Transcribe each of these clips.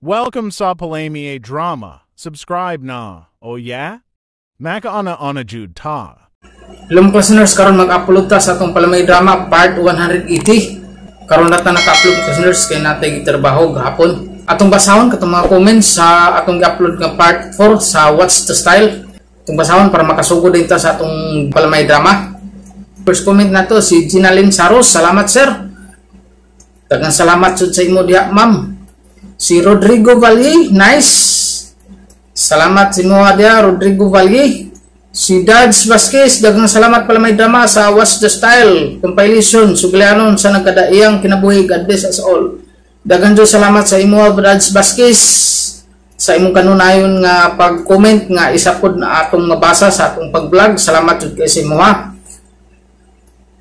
Welcome sa Palamie Drama. Subscribe na. Oh yeah? Maka ana jud ta. Hello mga listeners, karon mag-upload ta sa atong Palamie Drama part 180. Karon nata naka-upload mga listeners kay natay gitrabaho gahapon. Atong basahon katong mga comments sa atong gi-upload nga part 4 sa What's the Style. Atong basahon para makasugod din ta sa atong Palamie Drama. First comment na to si Ginalyn Saros. Salamat sir. Daghang salamat jud sa imo diha ma'am. Si Rodrigo Valle, nice. Salamat si mo dia Rodrigo Valle. Si Dads Vasquez, daghang salamat pala may drama sa What's the Style compilation suglianon sa nagkadaiyang kinabuhi. God bless us all. Daghang jud salamat sa imo Dads Vasquez sa imong kanunayon nga pag-comment nga isa pod na atong mabasa sa atong pag-vlog. Salamat jud kay sa imo ha.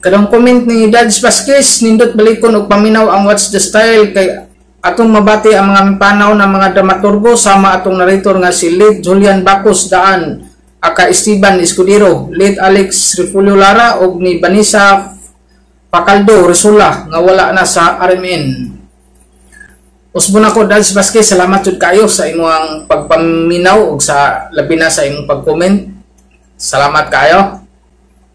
Kadang comment ni Dads Vasquez, nindot balikon og paminaw ang What's the Style kay atong mabati ang mga panaw ng mga dramaturgo sama atong narrator nga si Late Julian Bacos Daan, aka Esteban Escudero, Late Alex Refulio Lara og ni Vanessa Pacaldo Resula nga wala na sa RMN. Usbon ako Dads Vasquez, salamat jud kayo sa imong pagpaminaw ug sa labi na sa imong pag-comment. Salamat kayo.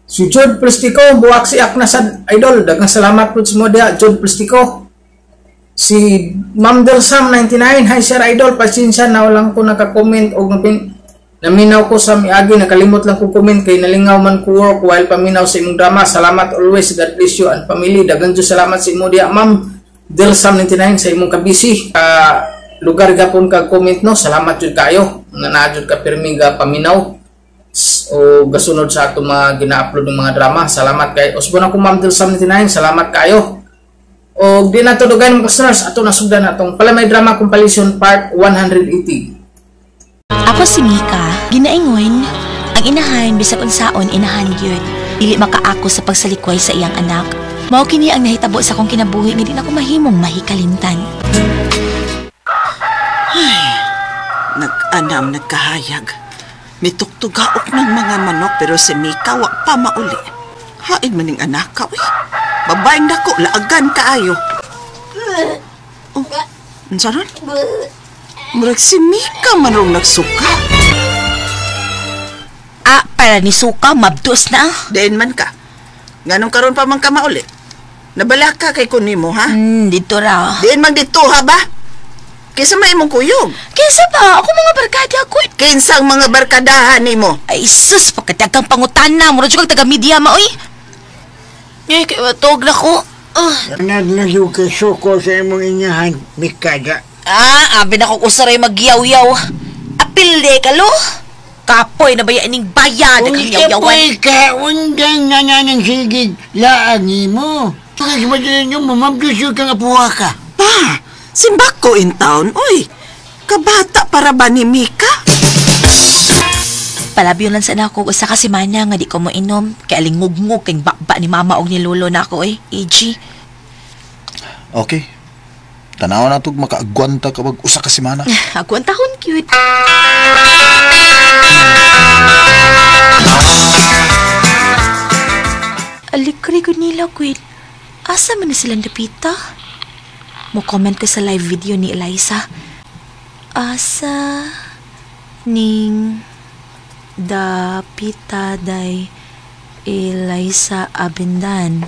Si Jude Plistico, buwak si Akna sa idol. Daghang salamat po sa mo dia, Jude Plistico. Si Ma'am Delsam 99, hi sir idol, pasensya na lang ko naka-comment o naminaw ko sa miagi, nakalimot lang ko comment kay nalingaw man ko work while paminaw sa imong drama. Salamat always, God bless you and family. Daghang jud salamat sa imo dia Ma'am Delsam 99 sa imong kabisi. Lugar gapon ka comment no, salamat jud kayo. Nga naa jud ka pirmi ga paminaw o gasunod sa ato mga gina-upload ng mga drama. Salamat kay usbon ako Ma'am Delsam 99, salamat kayo. O di na to dugan mga listeners, ato nasugdan natong Palamie Drama compilation part 180. Ako si Mika, ginaingon ang inahan bisag unsaon inahan gyud. Dili makaako sa pagsalikway sa iyang anak. Mao kini ang nahitabo sa akong kinabuhi nga di na ko mahimong mahikalimtan. Ay, nag-anam nagkahayag. Mitugtugaok ng mga manok pero si Mika wa pa mauli. Hain maning anak ka, uy. Babaeng dako, laagan kaayo. Oh, ansaron? Murag si Mika manong nagsuka. Para ni suka, mabdos na. Diin man ka. Nganong karon pa man ka mauli? Nabala ka kay kunimo, ha? Dito ra. Diin man dito, ha ba? Kaysa may imong kuyog. Kinsa ba? Ako mga barkada ko. Kinsang mga barkadahan nimo? Ay, sus, pagkatagang pangutana. Murag siya kang taga-media ma, uy. Ay, kaya matog na ko. Naglayo kay suko sa imong inyahan, Mikada. Abi na ko usaray magyaw-yaw. Apil de ka, lo. Kapoy na baya ining bayan. Uy, kapoy ka. Undan na ng sigig. Laangi mo. Kasi madalan nyo, mamabdusyo kang apuha ka. Pa, simbak ko in town, uy. Kabata para ba ni Mika? Palabyon lang sana ako usa ka semana nga di ko mo inom. Kaya lingug-ngug kay bakba ni mama og ni lolo na ako AG. Okay. Tanaw na itong makaagwanta kapag usa ka semana. Agwantahon cute. Alikri ko nila, Quid. Asa man na silang dapita? Mo comment ko sa live video ni Eliza. Asa ning dapita day Eliza Abindan.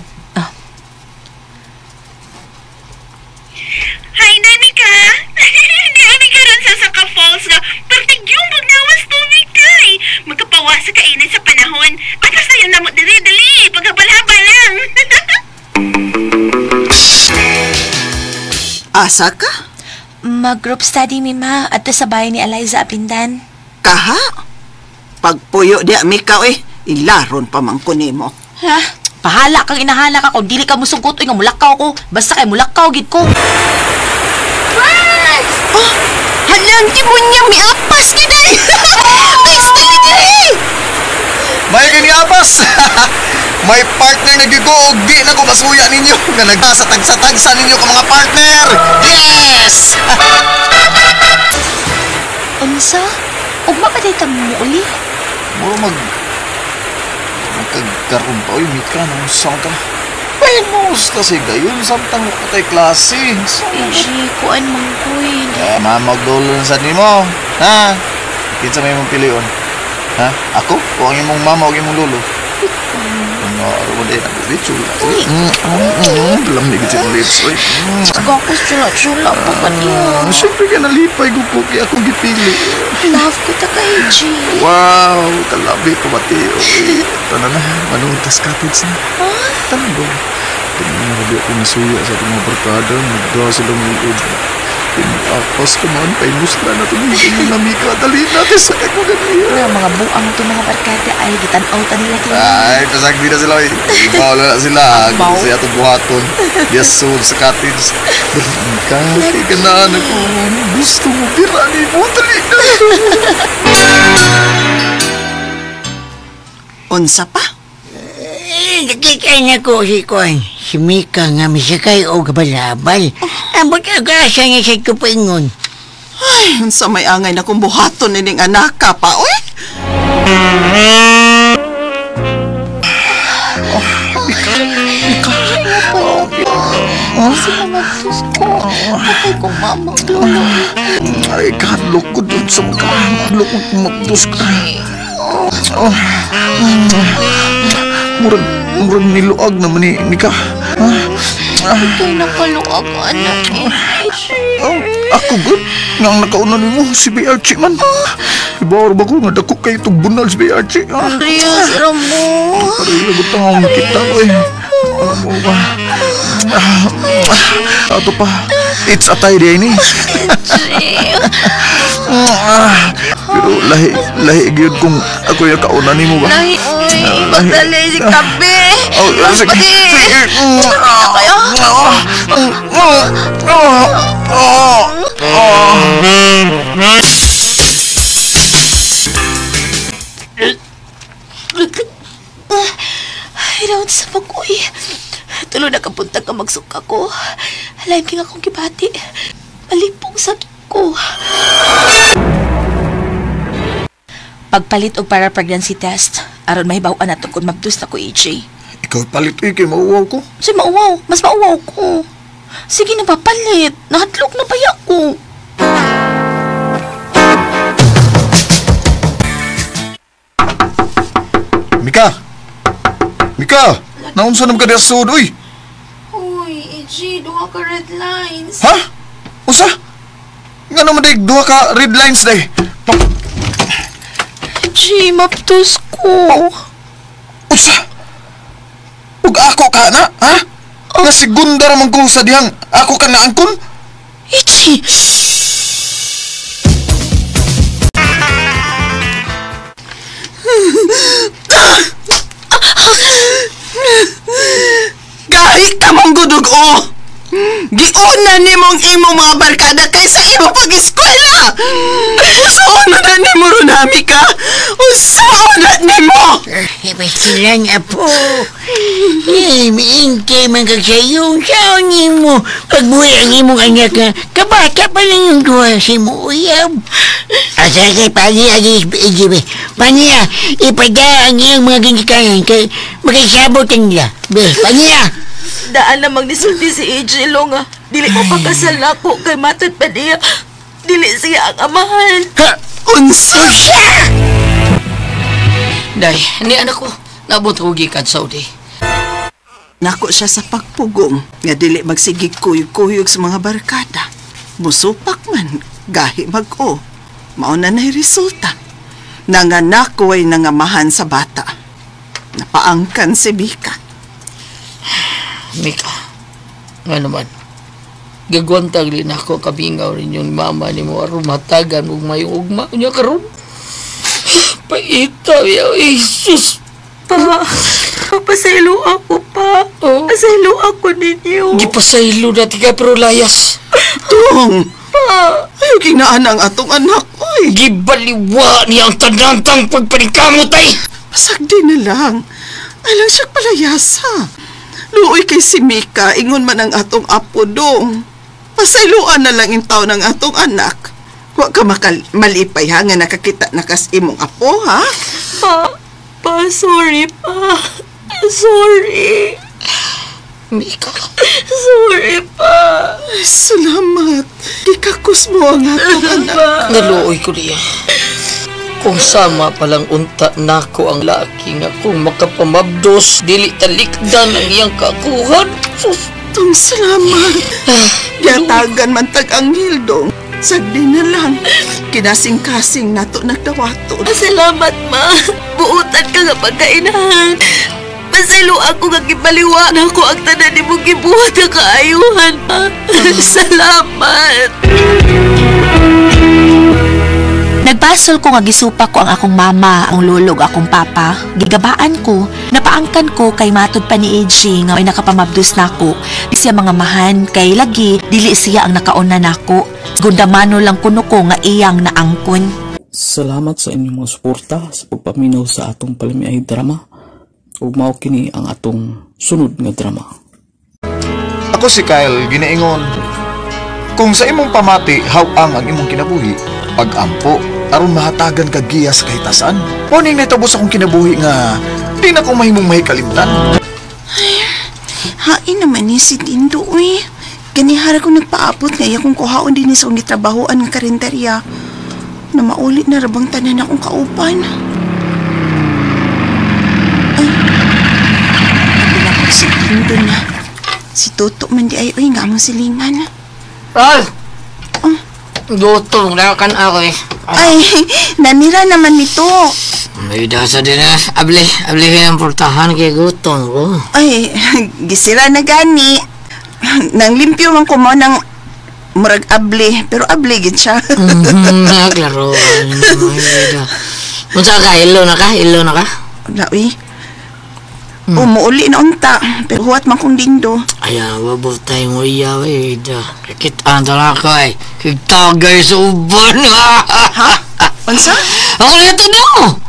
Hi, Danica! Hindi kami karon sa Saka Falls nga partigyong pagnawas tubig kay. Magkapawasa ka inay sa panahon. Atas na yun namot dali. Paghabal-habal lang. Asa ka? Mag-group study, Mima, at sa bahay ni Eliza Abindan. Kaha? Pagpuyo di Mika, ilaron pa man ko nimo. Ha? Pahala kang inahala ka kung dili ka musugot nga mulakaw ko. Basta kay mulakaw gid ko. Oh, halang di mo niya miapas gid ay. Basta gid. May kiniapas! May partner na gigoog, di na ko masuya ninyo nga nagsatag-satagsa ninyo ka mga partner! Yes! Unsa? Ugma pa dito mo uli? Muro magkagkaroon pa, Mika, nang saan ka? Wala Mouse kasi gayon samtang patay klase. AJ, kuan mangkoy. Mamagdolo sa nimo. Ha? Kinsa may mong pilion? Ha? Ako? O ang imong mama o ang imong lolo? Ano, din ang lips. Alam ni gitsin mo lips. Gakos chula-chula pa ba niya? Siyempre ka nalipay ko kaya akong gipili. Love kita ka, AJ. Wow, kalabi ko mati. Tanan na, manuntas cottage na. Tanan ba? Tingnan mo ako nasuya sa itong mga barkada. Nagdawa silang liod. Pinapas ko man, paimusla na tumingin yung namika. Dali natin sa kagwagan Mga buang ito mga barkada ay gitanaw nila kini. Ay, pasagdi na sila. Bawala na sila. Kasi itong buhaton. Yes, sold sa cottage. Dali ka, ganaan ako. Gusto mo, pirani mo. Dali na. Unsa pa? Nakikay na ko si Mika nga misakay o kabalabal. Ambot ang grasya niya sa tupaingon. Ay, unsa may angay na kung buhaton nining anak ka pa, oy? Ay, kahadlok ko dun sa mga kahadlok ko kumagdos ka. Murag niluag naman ni Mika. Ito'y napaluag ko, anak eh. Ako good. Nga ang nakauna ni mo, si BRC man. Ibawar ba ko nga dako kayo itong bunal si BRC? Riyas, Rambo. Parilagot ang akong kita ko eh. Alam mo ba? Ato pa. It's a tie day ni. Pero lahi gyud kung ako yung kauna ni mo ba? Lahi, uy. Magdali si Kape. Sige. Hiraw sa pag-uwi. Tulo na kapunta ka magsuka ko. Halayin king akong kibati. Malipong sakit ko. Pagpalit og para pregnancy test, aron mahibaw-an nato kung mabdus na ko, AJ. Ikaw palit kay mauwaw ko. Say mauwaw, mas mauwaw ko. Sige na papalit, nahadlok na paya ko. Mika! Naunsa naman ka diya sud, uy! Uy, AJ, duha ka red lines. Ha? Usa? Nga naman day, duha ka red lines day. AJ, mabdus ko. Usa? Ug ako ka na, ha? Nga segunda ramang ko sa dihang ako ka na angkon? AJ! Gahi ka mong gudug-o! Giuna ni mong imong mga barkada kaysa imo pag-eskwela! Usauna na ni mo runami ka! Usauna ni mo! Silang apo. Miingkay man kagsayong saon mo. Pagbuhay ang imong anak nga, kabata pa lang yung duha si mo uyab. Asa kay Paniya, ipada ang iyong mga ginikayan kay makisabot ang nila. Paniya! Daan na magnisulti si AJ Long ah. Dili ko pakasal na ako kay matod pa niya. Dili siya ang amahan. Ha? Unsa? Day, ni anak ko, nabot ko gikan Saudi. Nako siya sa pagpugong nga dili magsigig kuyog-kuyog sa mga barkada. Musupak man, gahi mag-o. Mauna na'y resulta. Nanganak ko ay nangamahan sa bata. Napaangkan si Mika. Mika, nga naman, gagwantag rin ako kabingaw rin yung mama ni mo aron matagan ug may ugma niya karon. Paita, Jesus! Pa, pasaylo ako pa. Pasaylo ako ninyo. Gipasaylo dati ka pero layas. Tung! Ayaw kinaan ang atong anak, oy! Gibaliwa niya ang tanantang pagpaningkamot ay! Pasagdi na lang. Alang siya palayasa. Luoy kay si Mika, ingon man ang atong apo dong. Pasayloan na lang yung taon ng atong anak. Huwag ka malipay ha, nga nakakita na kas imong apo, ha? Pa, sorry pa. Sorry. Mika. Sorry pa. Salamat. Gikakus mo ang atong anak. Naluoy ko niya. Kung sama palang unta nako ang laki nga kung makapamabdos, dili talikdan ang iyang kakuhan. Sus! Tong salamat. Gatagan man tag-anghel dong. Sagdi na lang. Kinasing-kasing nato nagdawato. Salamat, ma. Buutan ka nga pagkainahan. Pasaylo ako nga gibaliwa na ako ang tanan ni mong gibuhat na kaayuhan, ma. Salamat. Nagbasol ko nga gisupa ko ang akong mama, ang lulog akong papa. Gigabaan ko, napaangkan ko kay matod pa ni AJ nga may nakapamabdos nako. Di siya mga mahan kay lagi dili siya ang nakauna nako. Gundamano lang kuno ko nga iyang naangkon. Salamat sa inyong mga suporta sa pagpaminaw sa atong Palamiay drama. Ug mao kini ang atong sunod nga drama. Ako si Kyle, ginaingon. Kung sa imong pamati, hawang ang imong kinabuhi, pag-ampo, aron mahatagan ka giya sa kahitasan. Morning naitabo sa akong kinabuhi nga, di na ko mahimong mahikalimtan. Hain naman ni si Tindo, uy. Ganihara ko nagpaabot ngaya kung kuhaon din sa akong gitrabahoan ng karinderya. Na maulit na rabang tanan akong kaupan. Ay, kabila ko si Tindo na. Si Toto man di ay, uy, nga mong silingan. Ral! Gutom na kan ako eh. Ay, nanira naman nito. May dasa din na. Abli ang portahan kay gutom ko. Ay, gisira na gani. Nang limpyo man ko mo ng murag abli. Pero abli gid siya. Naglaro. Munsa ka? Ilo na ka? Wala, uy. Umuuli na unta. Pero huwat man kong dindo. Ayaw, wabot tayo mo iyaw eh. Kitaan na ako eh. Kitagay sa uban. Ha? Unsa? Ako na ito no!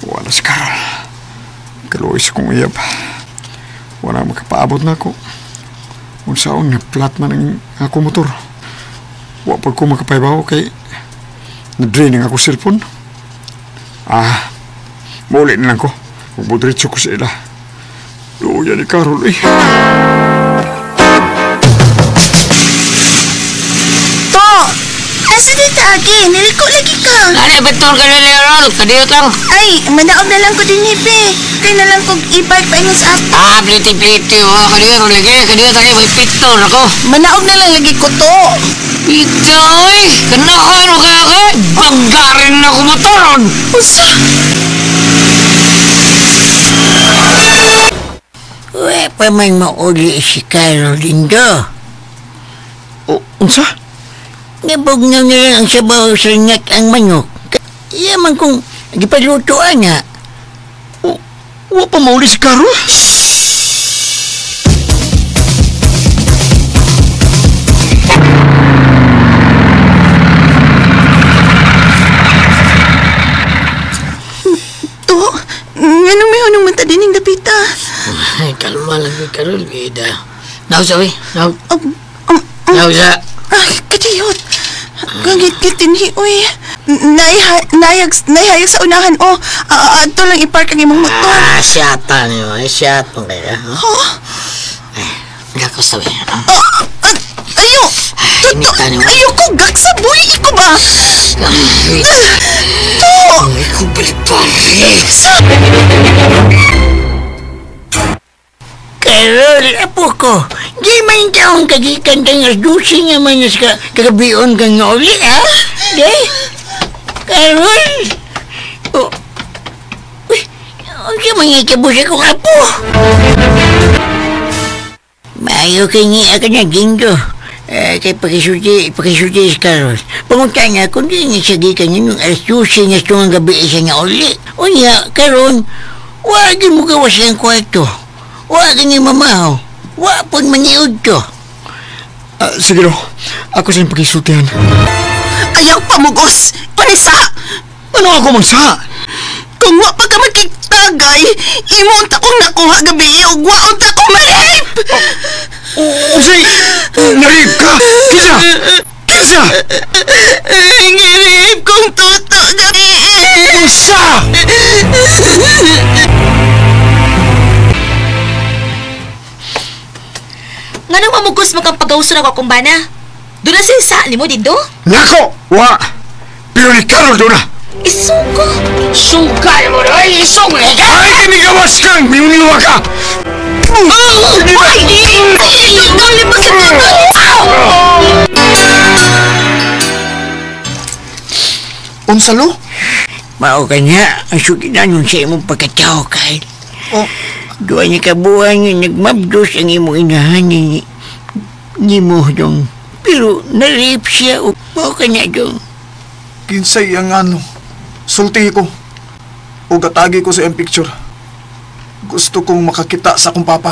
Wala si Carol. Kaluoy sa kong iyab. Wala makapaabot na ako. Kung saan na-flat man ang ako motor. Wala pag ko makapaybaho kay na-draining ako cellphone. Muli na lang ko. Magbudiretso ko sa ila. Luya ni Carol eh. To! Asa di tagi? Niliko lagi ka. Ano, betul ka na Leron? Kadiyot lang. Ay, manaog na lang ko din hipi. Kaya na lang kong e-bike pa ingon sa app. Pliti-pliti. Kadiyot lagi. Kadiyot lagi. May pitol ako. Manaog na lang lagi ko to. Ito eh. Kanakan mo kaya ka? Banggarin na ako motoron. Usa? Uwe pa may mauli si Carol Lindo. Unsa? Nabog na nila ang sabaw sa ngat ang manok. Yaman kong gipalutuan nga. Wala pa mauli si Carol? Anong may hunong mata dining dapita? Ay, kalma lang kay Carol, Bida. Nausa, we. Nausa. Kadiyot. Gangit-gitin hi, uy. Nayag sa unahan, oh. Ato lang ipark ang imong motor. Siyata niyo. Siyat mo kaya. Huh? Gakos na, we. Ayo! Imita niyo. Ayoko, gaksa, buhay ko ba? Ay, kung balik-balik. Carol, apo ko. Di man taong kagikan tayong asdusi nga man sa kagabion kang nga uli, ha? Di? Carol? Uy, siya mga kabusa kong apo. Maayo kay nga ka na, Gindo. Kay pakisuti si Carol. Pangunta niya, kung di niya sagikan yun yung asdusi nga sungang gabi isa nga uli. O niya, Carol, wagin mo gawas yung kwarto. Wagin yung mamahaw. Wapon maniud to. Sige no, ako sa pakisultihan. Ayaw pamugos! Panisa! Ano ako magsa? Kung wa pa ka magkitagay, imunta kong nakuha gabi o waunta kong marip! Usay! Narip ka! Kinsa! Ngirip kong tuto gabi! Unsa? Nga nang mamugos mo kang pagawso na akong bana? Doon na sa ni mo, Dindo? Nako! Wa! Pero ni Carol doon na! Isuko! Sungkal mo na! Isong ka! Ay, kinigawas kang! Miuniwa ka! Ay! Dali mo sa Unsa lo? Mao ka niya, ang suginan sa imong pagkatao, Kyle. Oh, Duwa niya kabuhan nga nagmabdos ang imong inahan ni mo dong. Pero narip siya o mao ka niya dong. kinsay ang ano. Sulti ko. O gatagi ko sa iyang picture. Gusto kong makakita sa akong papa.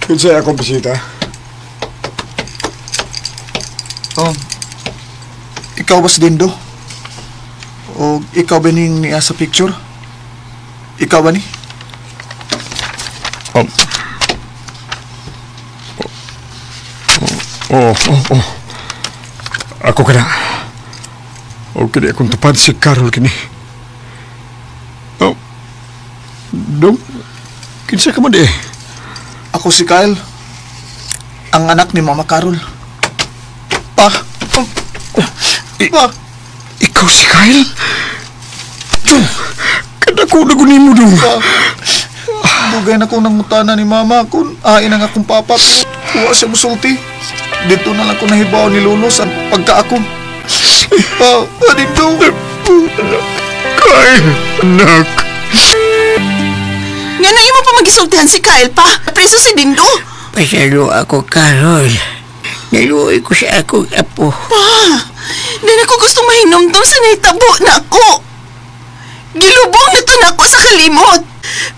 Kinsay akong bisita? Oh, ikaw ba si Dindo? O ikaw ba ning niya sa picture? Ikaw ba ni? Ako ka na. O kini akong tupad si Carol kini. Oh, dong, kinsa ka mo di? Ako si Kyle. Ang anak ni Mama Carol. Pa. Pa. Ikaw si Kyle? Dong, kadako na kunin mo dong. Pa. Bugay na kong nangutana ni Mama kung ain ang akong papa. Huwa siya musulti. Dito na lang ko nahibaw ni Lolo sa pagkaako. Dito. Kyle, anak. Nga na mo pa magisultihan si Kyle pa. Preso si Dindo. Pasalo ako, Carol. Naluoy ko sa akong apo. Pa, di na ko gustong mahinomdom sa naitabo na ako. Gilubong na to na ako sa kalimot.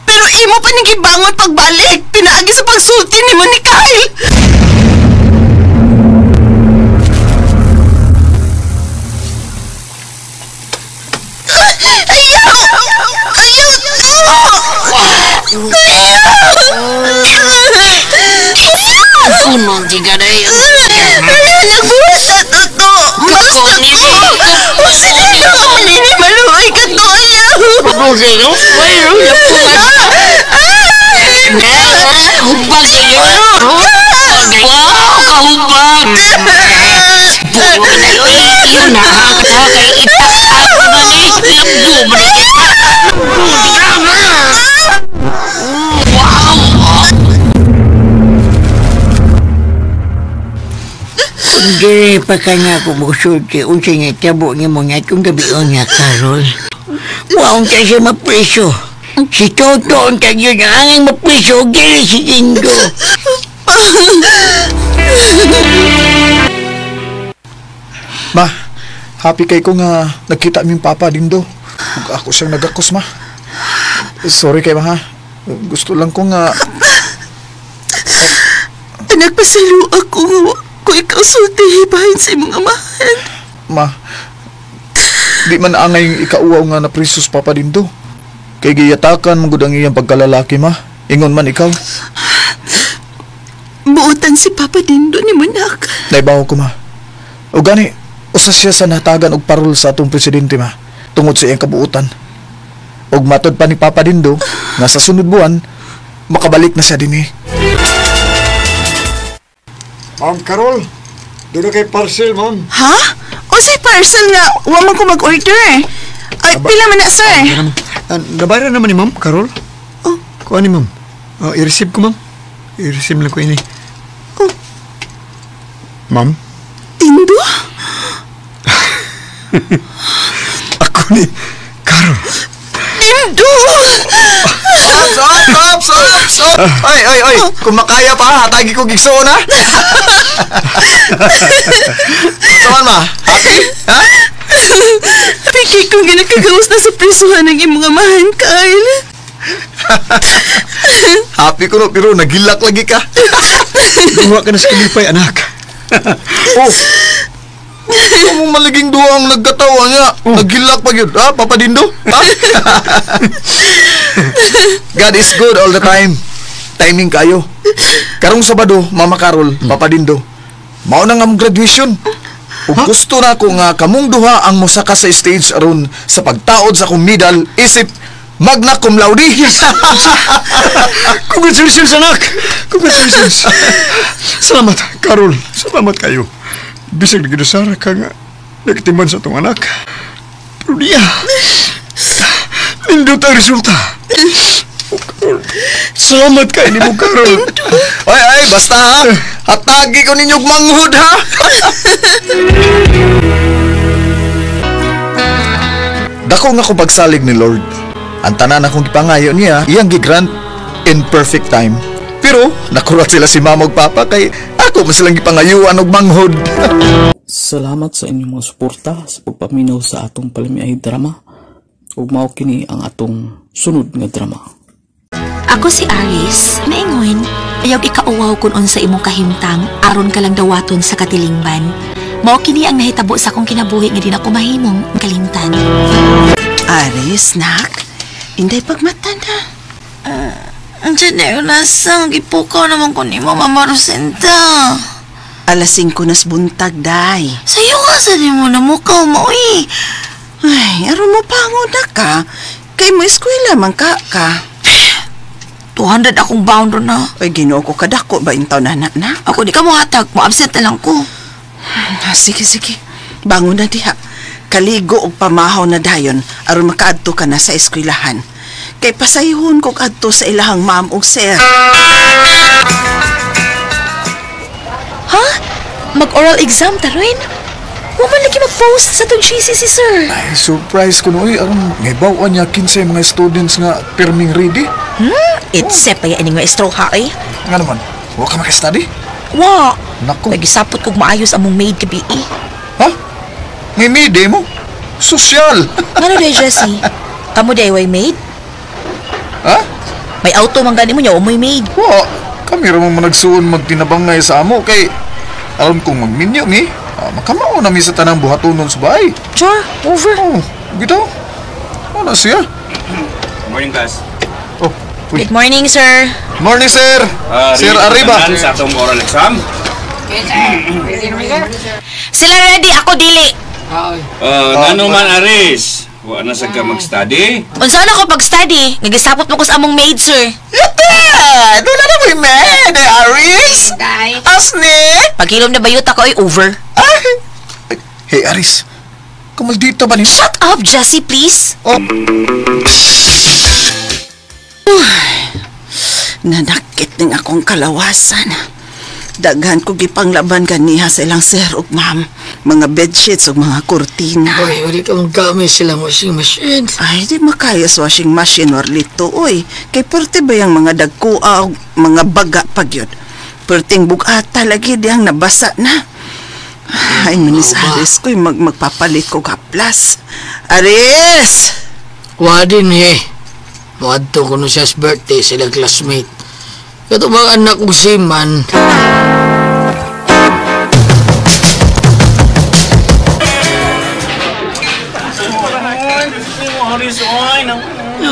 Pero imo pa nagibangon pagbalik. Pinaagi sa pagsulti ni mo ni Kyle. Kunong tiga na yun. Nagbuhat na to to. Basta ko. Sige na ako nini maluoy ka to. Ayaw. Okay, no? Mayroon na po hubag kayo. Wow, kahubag. Puro na yun nakakakay itak ako na ni. Labdo ba Diri pa ka nga ako magsulti unsa nga tabo nga mo nga itong gabion nga, Carol. Waong ka siya mapreso. Si Toto ang tagyo na angay mapreso diri si Dindo. Ma, happy kay ko nga nagkita aming papa Dindo. Ug ako siyang nagakos, ma. Sorry kay ma, ha. Gusto lang ko nga Anak, pasalo ako nga kung ikaw sulti bahin sa imong amahan. ma. Di man angay yung ikauaw nga na prisos papa Dindo. Kay giyatakan mo gud ang iyang pagkalalaki, ma. Ingon man ikaw. Buutan si Papa Dindo ni Manak. Naibaw ko, ma. O gani, usa siya sa natagan og parol sa atong presidente, ma. Tungod sa iyang kabuutan. Og matod pa ni Papa Dindo nga sa sunod buwan makabalik na siya dinhi. Ma'am Carol, doon kay parcel, ma'am. Ha? O say parcel nga, wa man ko mag-order. Ay, pila man na, sir? Nabayaran naman ni ma'am, Carol. Oh. Kuha ni ma'am. I-receive ko, ma'am. I-receive lang ko ini. Oh. Ma'am? Dindo? Ako ni Carol. Dindo! Stop! Ay! Kung makaya pa, hatagi ko gigso na. Taman, ma? Happy? Ha? Piki kong ginakagawas na sa prisuhan ng imong amahan, Kyle. Happy ko no, pero nagilak lagi ka. Duwa ka na sa kalipay, anak. Oh! Kamong malaging duwa ang nagkatawa niya. Nagilak pa yun, ha? Papa Dindo? Ha? God is good all the time. Timing kayo. Karong Sabado, Mama Carol, Papa Dindo. Mao na nga mong graduation. Ug gusto na ko nga kamong duha ang mosaka sa stage aron sa pagtaod sa akong medal isip magna cum laude. Congratulations, anak! Congratulations! Salamat, Carol. Salamat kayo. Bisag na ginasara ka nga nagtiman sa itong anak. Pero niya, nindot ang resulta. Salamat kayo ni mo, Carol. Ay, basta ha. Hatagi ko ninyong manghud ha. Dako nga kong pagsalig ni Lord. Ang tanan akong ipangayo niya, iyang gigrant in perfect time. Pero nakurat sila si mama ug papa kay ako mas lang gipangayuan og manghod. Salamat sa inyong mga suporta sa pagpaminaw sa atong palamiay drama. Ug mao kini ang atong sunod nga drama. Ako si Aris, naingon, ayaw ikauwaw kung unsa imong kahimtang, aron ka lang dawaton sa katilingban. Mao kini ang nahitabo sa akong kinabuhi nga di na ko mahimong kalimtan. Aris, nak, inday pagmata na. Andiyan na yun, nasang gipukaw naman ko ni Mama Rosenda. Alas 5 nas buntag, day. Sa'yo nga sa di mo na mukaw mo, eh. Ay, aron mo pangod na ka. Kay mo eskwela man ka. 200 akong bound na. Ay, Ginoo ko kadako ba intaw na na? Ako di ka mo hatag, mo-absent na lang ko. Sige. Bangon na diha. Kaligo og pamahaw na dayon aron makaadto ka na sa eskwelahan. Kay pasayhon kog adto sa ilahang ma'am ug sir. Ha? Mag-oral exam taroin? Waman lagi mag-post sa itong GC si sir. Ay, surprise ko no. Aron ngaybawan niya 15 mga students nga perming ready. Itse pa yan nga straw ha eh. Nga naman, huwag ka makastudy? Wa! Naku. Nagisapot kog maayos among maid kabi eh. Ha? May mide mo? Sosyal! Ano day, Jessie? Kamu day way maid? Ha? May auto man gani mo niya o may maid. Wa, kami ramang managsuon magtinabangay sa amo kay aron kong magminyo mi. Makamao na mi sa tanang buhatonon sa bahay. Sure, over. Oh, bitaw. Ano siya? Morning, class. Oh, uy. Good morning, sir. Morning, sir. Sir Arriba. Sa atong oral exam. Sila ready, ako dili. Nano man, Aris? Wa na sa ka mag-study? Unsa na ko pag-study? Nagisapot mo ko sa among maid, sir. Yate! Doon na mo med, Aris! Asni! Pagkilom na bayot ako ay over. Ay! Hey, Aris. Kumaldito ba ni? Shut up, Jessie, please. Oh. Nanakit ning akong kalawasan. Daghan ko gipanglaban ganiha sa ilang sir ug ma'am. Mga bedsheets ug mga kurtina. Uy, wali ka maggamit sila washing machine. Ay, di makaya sa washing machine or lito, oy. Kay perte ba yung mga dagkua o mga baga pagyod? Perting bugata lagi diyang nabasa na. Ay, manis Aris ko'y magpapalit ko kaplas. Aris! Wadin eh. Muadto ko no siya sa birthday sila classmate. Kato bang anak ko si Man.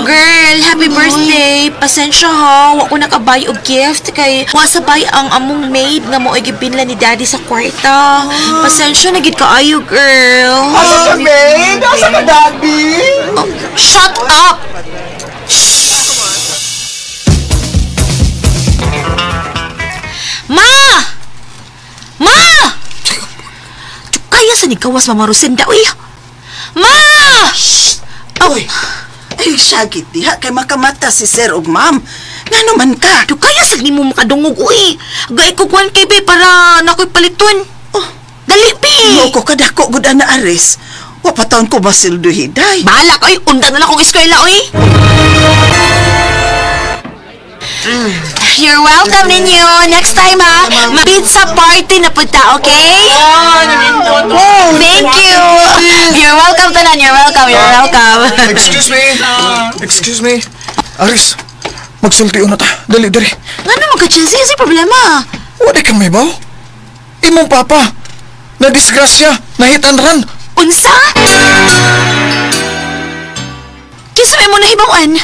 Girl, happy birthday. Pasensya ha, wa ko nakabay og gift kay wa sabay ang among maid nga mo gipinla ni daddy sa kwarta. Pasensya na gid kaayo, girl. Asa ka, maid? Asa ka, daddy? Oh, shut up. Ma! Kaya sa ni kawas Mama Rosenda, uy. Ma! Oy! Ay, syagit diha kay makamata si sir ug ma'am. Nga naman ka? Kaya sa ni mo makadungog, uy. Gay ko kwan kay be para nakoy paliton. Oh, dali, be. Mo ko kadako gud ana Aris. Wa pa taon ko masildo hiday. Bahala ka, uy. Unda na lang kong eskwela, uy. You're welcome ninyo. Next time, ha? Pizza party na punta, okay? Thank you. You're welcome, tanan. You're welcome. You're welcome. Excuse me. Aris, magsultiyo na ta. Dali. Nga naman ka, Chelsea? Kasi problema. Wala kang may baw? Imong papa. Na-disgrasya. Nahit-and-run. Unsa? Kisa may mo nahibawan?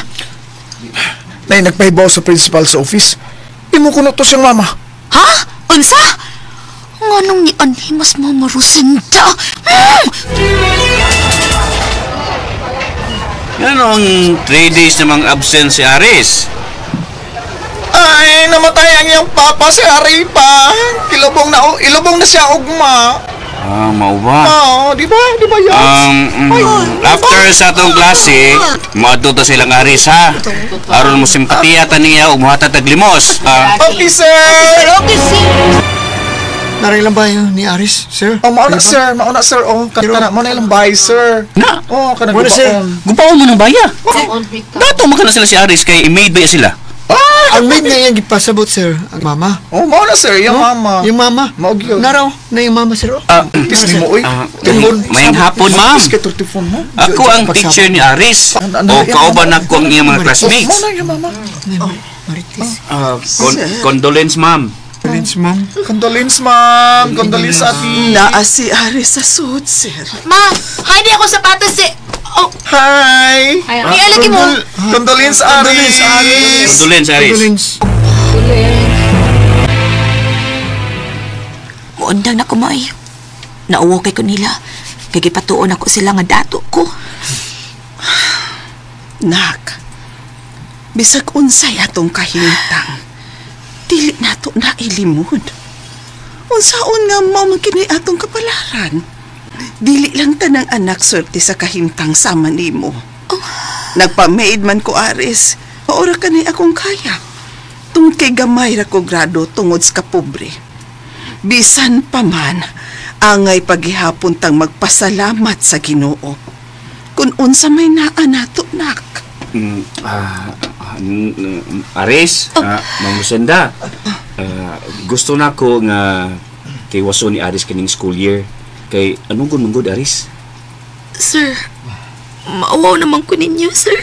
Nay, nagpahibaw sa principal sa office. Imo ko na to siyang mama. Ha? Unsa? Nganong ni Animas Mama Rosenda? Yan ang 3 days namang absent si Aris. Ay, namatay ang iyong papa si Aripa. Ilubong na siya ugma. Mao ba? Oo, di ba? Di ba yan? After sa atong klase, maadto ta silang Aris ha. Aron mo simpatiya ta niya ug muhatag tag limos. Okay, sir! Okay, sir. Naray lang ba yun ni Aris, sir? Oh, mauna, sir. Mauna, sir. Oh, kanta na. Mauna ilang bahay, sir. Na? Oh, kanang Muna, sir. Gupaon mo ng baya. Dato man kana sila si Aris kay i-made ba sila? Ang maid na yung gipasabot, sir. Ang mama. Oh, mauna, sir. Yung mama. Yung mama. Maog yun. Naraw na yung mama, sir. Tis ni mo, uy. Mayang hapon, ma'am. Tis ka turtifon mo. Ako ang teacher ni Aris. O kauban ako ang iyang mga classmates. Mauna yung mama. Marites. Condolence, ma'am. Condolence, ma'am. Condolence, ma'am. Condolence, ati. Naa si Aris sa suit, sir. Ma, hindi ako sapatos eh. Oh, Hi! ialagi mo. Condolence, Aris! Condolence, Aris. Condolence. Muundang na ko mo ay. Nauwo kay ko nila. Kay gipatuon ako sila nga dato ko. Nak, bisag unsay atong kahintang, dili nato na ilimod. Unsaon nga mao man kini atong kapalaran? Dili lang tanang anak swerte sa kahimtang sama nimo. Nagpa-maid man ko, Aris. Maura ka ni akong kaya. Tungod kay gamay ra ko grado tungod sa kapobre. Bisan pa man, angay paghihapon tang magpasalamat sa Ginoo. Kung unsa may naa nato, nak. Aris, Ma'am Rosenda, gusto na ko nga kay waso ni Aris kining school year. Kay anong gunmungod, Aris? Sir, maawaw naman ko ninyo, sir.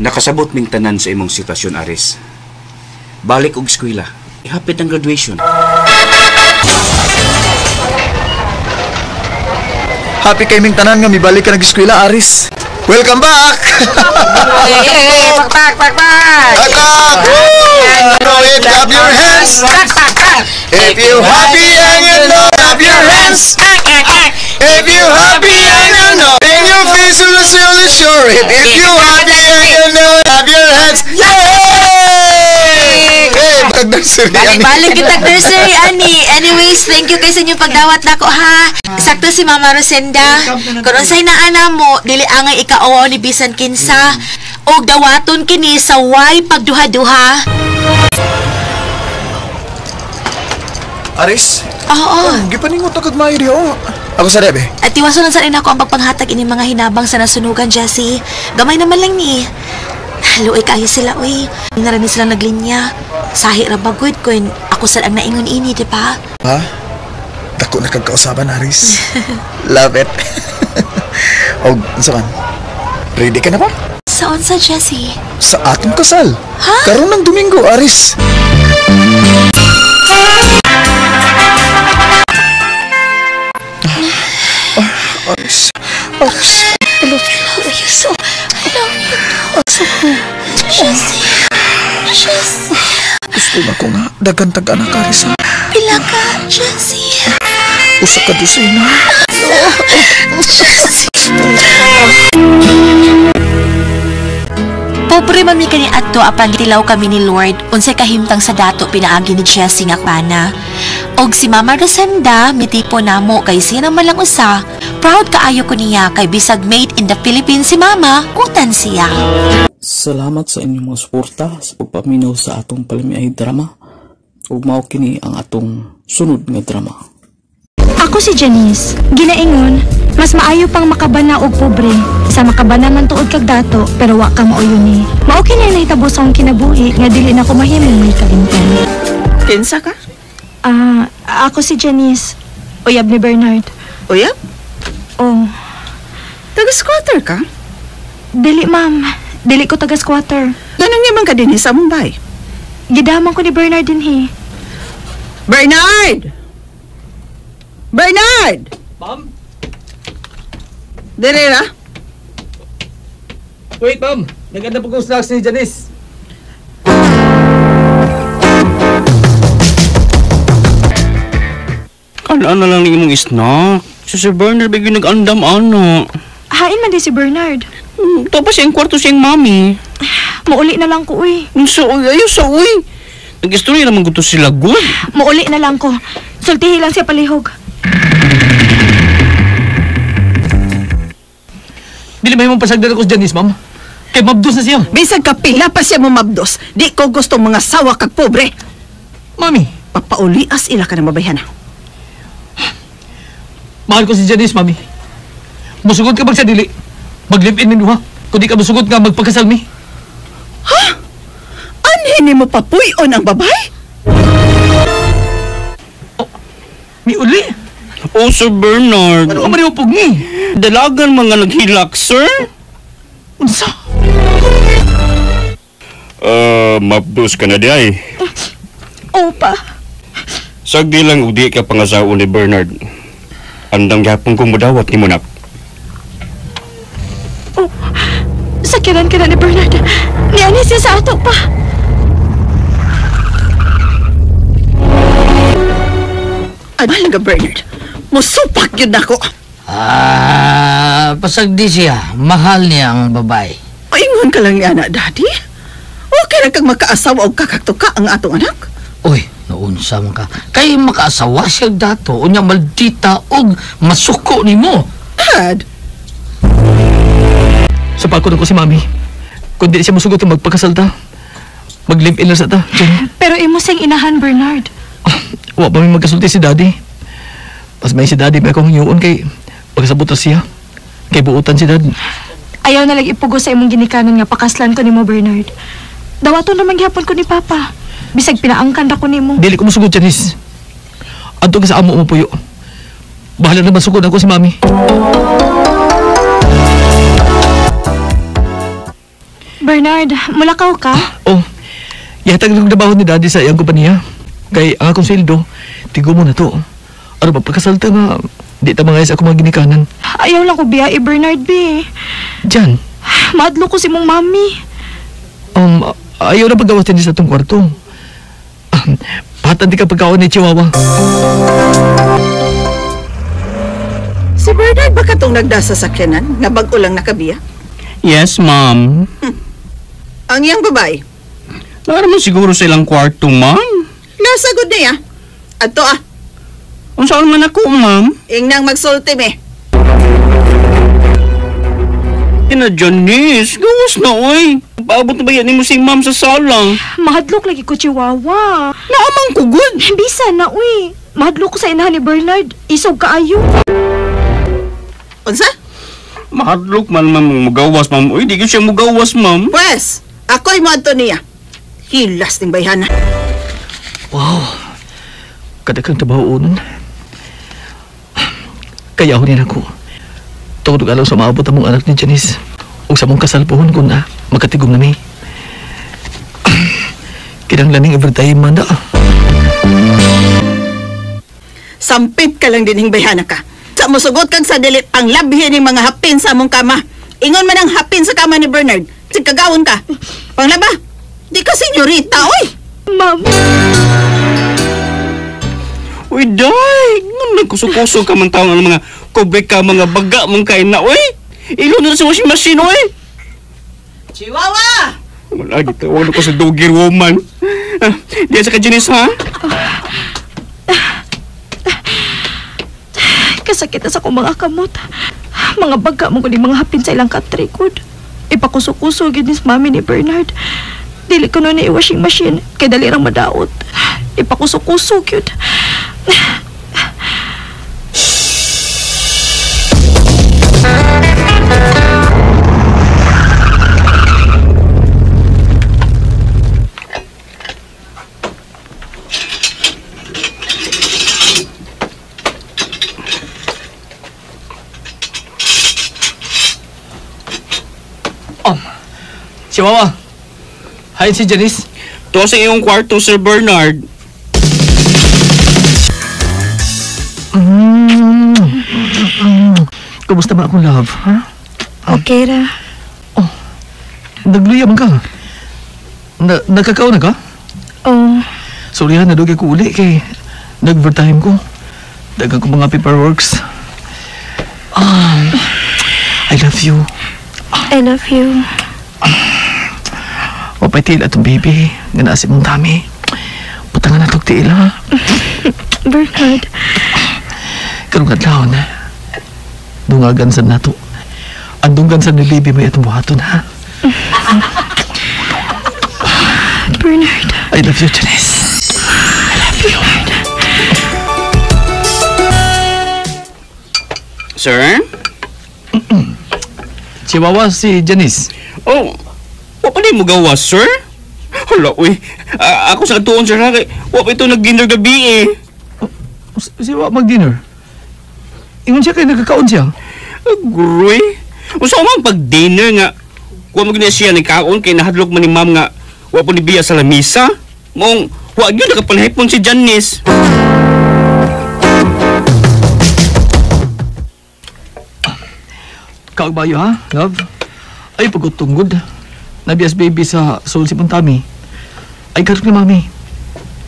Nakasabot ning tanan sa imong sitwasyon, Aris. Balik og eskwela. Ihapit ang graduation. Happy kay ming tanan nga mibalik ka nag-eskwela, Aris. Welcome back! Pak! Attack! Throw it, clap your hands! If you happy and you know, clap your hands! If you happy and you know, then your face will show it. If you happy and you know, clap your hands! Yay! Hey, mag-nursery, Ani. Balik kita nursery, Ani. Anyways, thank you kay sa inyong pagdawat nako ha. Sakto si Mama Rosenda. Kung unsay naana mo, dili angay ikaawaw ni bisan kinsa. Og dawaton kini sa way pagduha-duha. Aris? Oo. Gipaningot agad maayo di, oh. Ako sa debe. At tiwason sa rin ako ang pagpanghatag ini mga hinabang sa nasunugan, Jessie. Gamay naman lang ni. Luoy kayo sila, uy. Naranin silang naglinya. Sahi ra bagod ko ako sa ang naingon ini, di ba? Ha? Dako na kagkausaban, Aris. Love it. O, saan? Ready ka na ba? Saan sa Jessie? Sa atong kasal. Ha? Karon ng Domingo, Aris. Aris. Aris. I love you so. I love you. Jessie. Gusto na ko nga. Dagan-tagan na, Aris, ha? Pila ka, Jessie. Usa ka dosina. Jessie. Pobre man mi kani adto apan gitilaw kami ni Lord unsay kahimtang sa dato pinaagi ni Jessie nga kana. Og si Mama Rosenda mitipo namo kay siya naman lang usa. Proud kaayo ko niya kay bisag made in the Philippines si Mama, kutan siya. Salamat sa inyong mga suporta sa pagpaminaw sa atong palamiay drama. Ug mao kini ang atong sunod nga drama. Ako si Janice. Ginaingon, mas maayo pang makabana og pobre. Sa makabana man tuod kag dato, pero wa ka mauyo ni. Mao kini nahitabo sa akong kinabuhi nga dili na ko mahimong may kalimtan. Kinsa ka? Ako si Janice. Uyab ni Bernard. Uyab? Oh. Taga-squatter ka? Dili, ma'am. Dili ko taga-squatter. Ganun naman ka din sa Mumbai. Gidaman ko ni Bernard din, he. Bernard! Bernard! Ma'am? Dire na? Wait, ma'am. Naganda po kong snacks ni Janice. Kalaan na lang ni imong snack. Si Sir Bernard bigyan nag-andam, ano. Hain man di si Bernard. Tapos siyang kwarto siyang mami. Mauli na lang ko, uy. So, ayaw sa uy. Nag-istorya naman ko to sila, good. Mauli na lang ko. Sultihi lang siya palihog. Dili may mong pasagdan ako sa Janice, ma'am. Kay mabdos na siya. Bisag kapila pa siya mo mabdos. Di ko gusto mga sawa kag pobre. Mami. Papaulias ila ka na mabayhan. Mahal ko si Janice, mami. Musugod ka bang sa dili? Mag-live-in ninyo, ha? Kung di ka musugod nga, magpagkasal mi. Ha? Anhin mo papuyon ang babay? Oh, mi uli? Oh, Sir Bernard. Ano ka maniupog ni? Dalagan mga naghilak, sir? Unsa? Mabdos ka na di ay. Opa. Sagdi lang udi ka pangasawa ni Bernard. Andang yapon kong mudawat ni Munak. Oh, sakiran ka na ni Bernard. Niani siya sa ato pa. Ano nga, Bernard? Musupak yun ako. Pasagdi siya. Mahal niya ang babae. Paingon ka lang ni anak, Daddy. Okay na kang makaasawa o kakaktuka ang atong anak? Uy, naunsa man ka. Kay makaasawa siya dato. Unya maldita og masuko ni mo. Dad! Sa pagkod ko si mami. Kung di siya musugod na magpagkasal ta, mag-live-in lang sa ta. Pero imo siyang inahan, Bernard. Wa pa may magkasulti si Daddy. Pas may si Daddy may akong hinuon kay pagkasabot na siya. Kay buutan si Dad. Ayaw na lang ipugo sa imong ginikanan nga pakaslan ko nimo, Bernard. Dawaton naman gihapon ko ni Papa. Bisag pinaangkan ra ko nimo. Dili ko musugod, Janice. Adto ka sa amo mo puyo. Bahala naman sugod ako si mami. Bernard, mulakaw ka? Oh, yatag ng trabaho ni Daddy sa iyang kompanya. Kay ang akong sweldo, tigo mo na to. Ano ba pagkasalta nga, di ta mga sa akong mga ginikanan. Ayaw lang ko biyahe, Bernard, B. Diyan. Madlo ko si mong mami. Ayaw na paggawasin niya sa itong kwarto. Patan di ka pagkaon ni Chihuahua. Si Bernard ba katong nagdasa sa sakyanan nga bag-o lang nakabiya? Yes, ma'am. Ang iyang babae? Naaraman siguro sa ilang kwarto, ma'am. Nasagod niya. Ato Kung saan man ako, ma'am? Ingnang magsulti me. Ina, Janice, gawas na, oy. Paabot na ba yan mo si ma'am sa sala? Mahadlok lagi ko, Chihuahua. Naamang ko, good. Bisa na, uy. Mahadlok ko sa inahan ni Bernard. Isog kaayo. Unsa? Mahadlok man, ma'am, magawas, ma'am. Uy, di ko siya magawas, ma'am. Pwes, ako'y mo ato niya. Hilas ng bayhana. Wow. Kadakang trabaho unon. Kaya ako ako. Tungod alaw sa maabot ang mong anak ni Janice. O sa mong kasalpuhon ko na magkatigom na may. Kinanglaning everytime man da. Sampit ka lang din bayhana ka. Sa musugot kang sa dilit pang labhin ng mga hapin sa among kama. Ingon man ang hapin sa kama ni Bernard. Sigkagawon ka. Panglaba, di ka senyorita, oy! Ma'am. Uy, day! Nagkuso-kuso ka man taong mga kubik ka, mga baga mong kain na, uy! Ilo na sa washing machine, uy! Chihuahua! Wala, gitawag ko sa doggy woman. Diyan sa ka, Janice, ha? Kasakit na sa akong mga kamot. Mga baga mo ko ni mga hapin sa ilang katrikod. Ipakuso-kuso gid ni mami ni Bernard. Dili ko nun i-washing machine kay dali rang madaot. Ipakuso-kuso gyud. Chihuahua. Hi, si Janice. To sa iyong kwarto, Sir Bernard. Kumusta ba akong love, ha? Okay ra. Oh, nagluyam ka. Nagkakao na ka? Oh. Sorry ha, nadugay ko uli kay nag-overtime ko. Dagang ko mga paperworks. I love you. I love you. Wapay atong baby. Nga naasip mong dami. Butangan na itong tiil, ha? Bernard. Karong kadlaw na. Dungagan sa nato. Ang dunggan sa ni baby may atong buhaton, ha? Bernard. I love you, Janice. I love you. Sir? Chihuahua si Janice. Oh, wa pa mo gawas, sir? Hala, uy. Ako sa tuon, sir, ha? Wa pa ito nag-dinner gabi, eh. Siwa mag-dinner? Ingon siya kayo nagkakaon siya? Guroy. Usa man pag-dinner nga. Wa mo gina siya nagkaon kay nahadlok man ni ma'am nga wa po ni biya sa lamisa. Mong wa gyud nakapalhipon si Janice. Kaagbayo, ha, love? Ay, pagkutunggod. Nabias baby sa soul si Puntami. Ay, karok ni mami.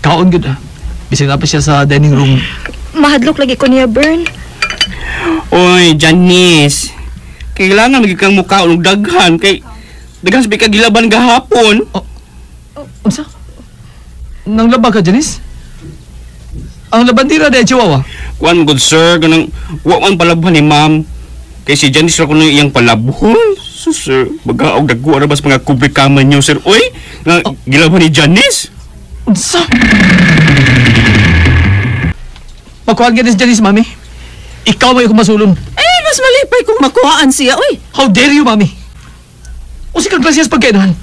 Kaon gud, ha? Bisig na pa siya sa dining room. Mahadlok lagi ko niya, Bern. Oy, Janice. Kailangan maging kang mukha og daghan kay daghan sa gilaban gahapon. Unsa? Nang laba ka, Janice? Ang labandira de Chihuahua. Kuan good sir, kanang wa man palabhan ni ma'am. Kay si Janice ra kuno iyang palabhon. So, sir, magaog dagko ra bas mga kubrik kaman niyo, sir. Oy, nga gilaban ni Janice. Unsa? Makuha ka Janice, mami. Ikaw may kumasulon. Eh, mas malipay kung makuhaan siya, oy. How dare you, mami? Usa kang klasiyas pagkainan.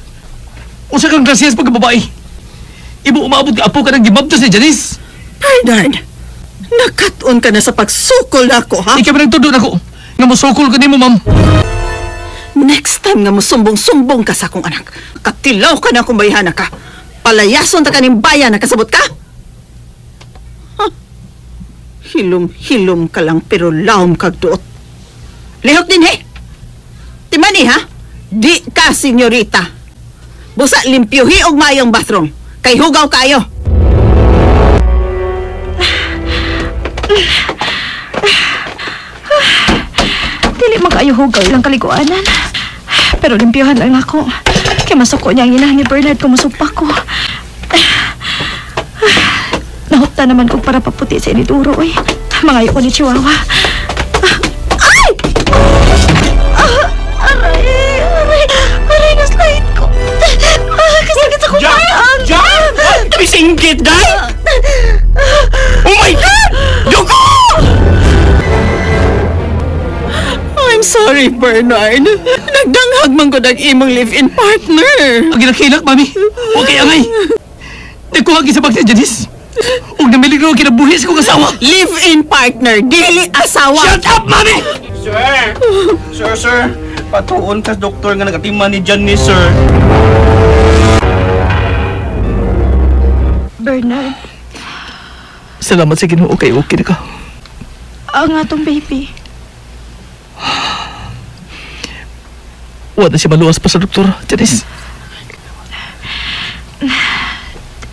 Usa kang klasiyas pagkababae. Ibu umabot ka apo ka ng gimabtos ni Janice. Bernard, nakatuon ka na sa pagsukol ako, ha? Ikaw ba nagtudo na ko? Nga musukol ka ni mo, ma'am. Next time nga musumbong-sumbong ka sa akong anak, katilaw ka na kung bayhana ka. Palayason ta ka ning bayan na kasabot ka? Huh? Hilom-hilom ka lang pero lawom kag tuot. Lihok din, he! Timani, ha? Di ka, senyorita. Busa limpyuhi og mayong bathroom. Kay hugaw kayo. Dili magkaayo hugaw ilang kaliguanan. Pero limpyohan lang ako. Kaya masuko niya ang inahan ni Bernard kung masupa ko. Nahupta naman ko para paputi sa iniduro, eh. Mangayo ko ni Chihuahua. Ay! Aray, naslide ko. Kasagit ako parang. John! Tabi singgit, day! Oh my God! Dugo! I'm sorry, Bernard. Nagdanghag man ko ng imong live-in partner. Ang ginakilak, mami. Huwag kayo angay. Nagkuha sa bakit ni Janice. Huwag na milig na kinabuhis kong asawa. Live-in partner, dili asawa. Shut up, mami! Sir. Patuon ka, doktor, nga nagatima ni Janice, sir. Bernard, Salamat sa Ginoo kay okay na ka. ang atong baby. Wala siya maluwas pa sa doktor, Janice.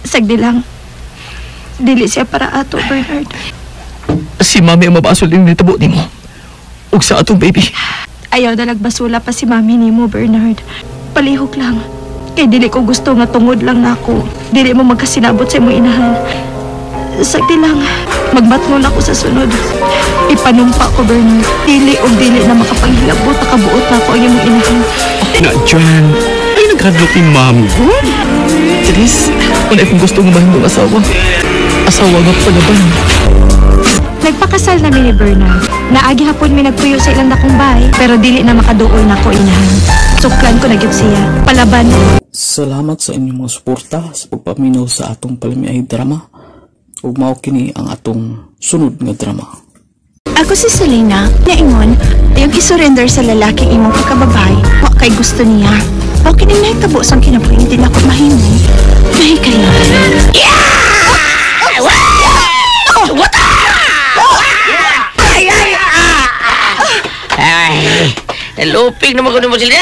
Sagdi lang. Dili siya para ato, Bernard. Si mami ang mabasol din nitabo ni mo. Ug sa atong baby. Ayaw na nagbasula pa si mami ni mo, Bernard. Palihok lang. Kay dili ko gusto nga tungod lang na ako. Dili mo magkasinabot sa imong inahan. Sagdi lang. Magmatngon ako sa sunod. Ipanumpa ko, Bernard. Dili o dili na makapanghilabot na kabuot na ako ang imong inahan. Na, John. Ay, naghadlok ni ma'am. Janice, wala akong gusto ng mahimong asawa. Asawa nga palaban. Nagpakasal namin ni Bernard. Naagi hapon mi nagpuyo sa ilang dakong bahay. Pero dili na makaduol na ako inahan. Suklan ko na gyud siya. Palaban. Salamat sa inyong mga suporta sa pagpaminaw sa atong Palamiay drama. Ug mao kini ang atong sunod nga drama. Ako si Selena, naingon, yung isurrender sa lalaking imong pagkababay, wa kay gusto niya. O kining nahitabo sang kinabuhi, hindi na ako mahimong. Mahikayan. Ay, naluping naman ko ni mo sila.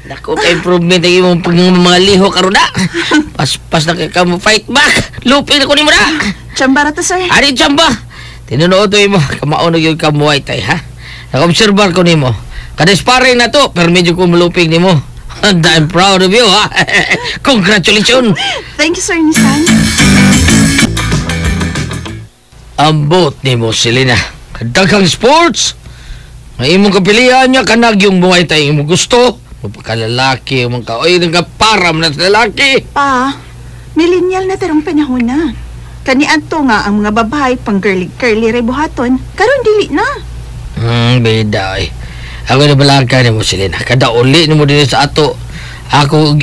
Naku, ka-improvement ang imong mga liho karon na. Pas na ka mo fight back. Luping na ko ni mo na. Chamba rata, sir. Ari, chamba. Tinunood to mo, kamaon yung kamuhay tay, ha? Naka-observar ko nimo. Kada sparring na to, pero medyo kumuluping nimo. And I'm proud of you, ha? Congratulations! Thank you, Sir Nissan. Ambot nimo, Selena. Kadagang sports. May imong kapilihan niya, kanag yung buhay tayo imong gusto. Mapakalalaki, mga kaoy, nagkaparam na lalaki. Pa, millennial na tarong panahon na. Kanian to nga ang mga babae pang girly-girly rebuhaton, karon dili na. Beda eh. Ako na balaga ni mo, Selena. Kada uli ni mo din sa ato. Ako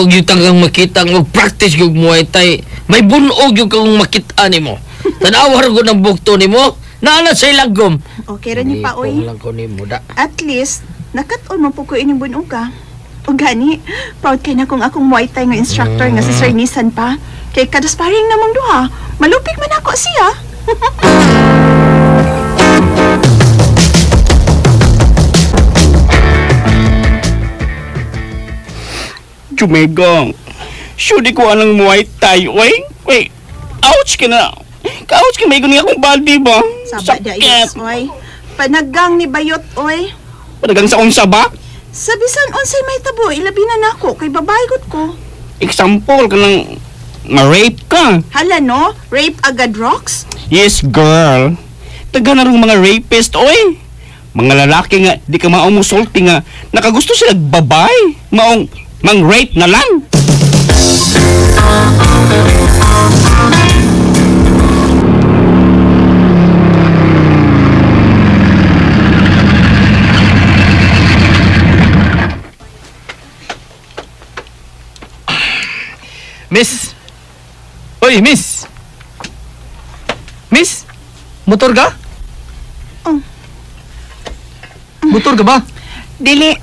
yutang kang makita ng practice yung Muay Thai. May bunog yung kang makita ni mo. Tanawar ko ng bukto ni mo. Naala sa ilagom. Okay rin ni pa, oy. Da. At least, nakat-on mo po ko ining bunog ka. O gani, proud kay na kung akong Muay Thai nga instructor nga si Sir Nissan pa. Kay kada sparring namang duha, malupig man ako siya. Jumegong, syudi ko anang Muay Thai, oy. Wait, ouch ka na. Ka-ouch ka, may guning akong baldi ba? Saba da yes, oy. Panagang ni Bayot, oy. Panagang sa unsa ba? Sabisan unsay may tabo, ilabi na nako, kay babaygot ko. Example ka ng ma-rape ka. Hala no, rape agad rocks? Yes, girl. Taga na rin mga rapist, oy. Mga lalaki nga, di ka maumusulti nga, nakagusto sila babay. Mang-rape na lang. Miss! Oy, miss! Miss? Motor ka? Motor ka ba? Dili.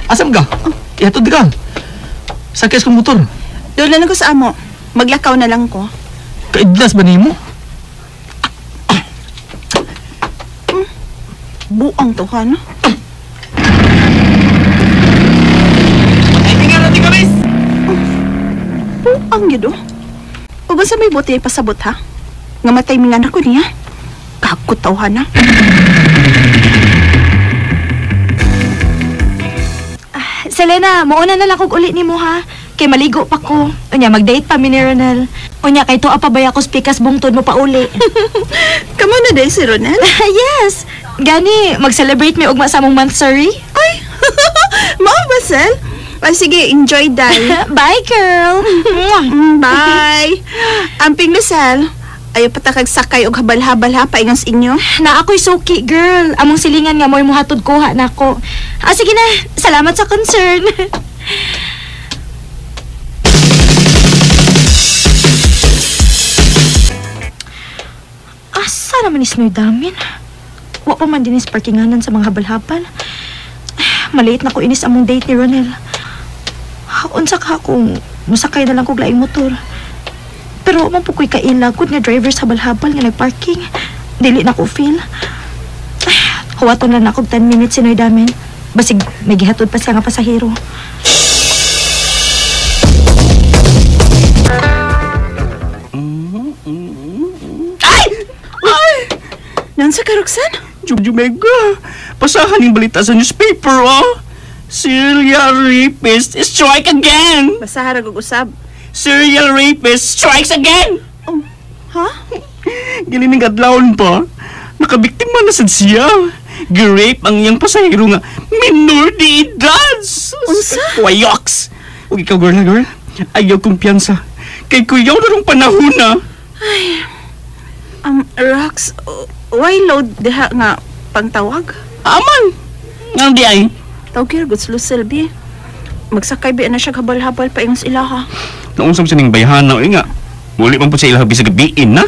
Asam ka? Ihatod ka. Sakis kong motor. Doon na ko sa amo. Maglakaw na lang ko. Kaidlas ba nimo? Buang to ka, no? Buang yun, oh. O ba sa may buti ay pasabot, ha? Nga matay mingan ako niya. Kakutaw na. Selena, mauna na lang kog uli ni mo, ha? Kay maligo pa ko. Unya, mag-date pa mi ni Ronel. Unya, kay to apabay ako spikas bungtod mo pa uli. Kamo na day si Ronel? Yes! Gani, mag-celebrate may ugma sa among monthsary. Ay! Mao ba, Sel? Ay, sige, enjoy, Day. Bye, girl! Bye! Amping na, Sel. Ayaw patakag sakay og habal-habal ha, paingon sa inyo. Na ako'y suki, girl. Among silingan nga mo'y muhatod kuha na ako. Sige na, salamat sa concern. Asa naman is may damin? Wa pa man din is parkinganan sa mga habal-habal. Maliit na ko inis among date ni Ronel. Unsa ka kung musakay na lang kog laing motor. Pero man po ko'y kailagod nga driver sa habal-habal nga nagparking. Dili na ko feel. Huwaton lang na akong 10 minutes sinoy damin. Basig may gihatod pa siya nga pasahero. Ay! Ay! Nansa ka, Roxanne? Jumega, pasahan yung balita sa newspaper, oh. Serial rapist strike again. Basahan ang usab. Serial rapist strikes again. Ha? Gilining adlawon pa. Nakabiktima na sad siya. Girape ang iyang pasahero nga minor de edad. Unsa? Wayoks. Huwag ikaw, girl na girl. Ayaw kumpiyansa. Kay kuyaw na rong panahon na. Ay. Rox, why load diha nga pangtawag? Aman. Nga di ay. Tawagir, gusto Silbi. Magsakay ba na siya habal-habal pa yung sila ha? Naungsam siya ng bayhana, oy nga. Muli man po sa ilang bisag gabiin na.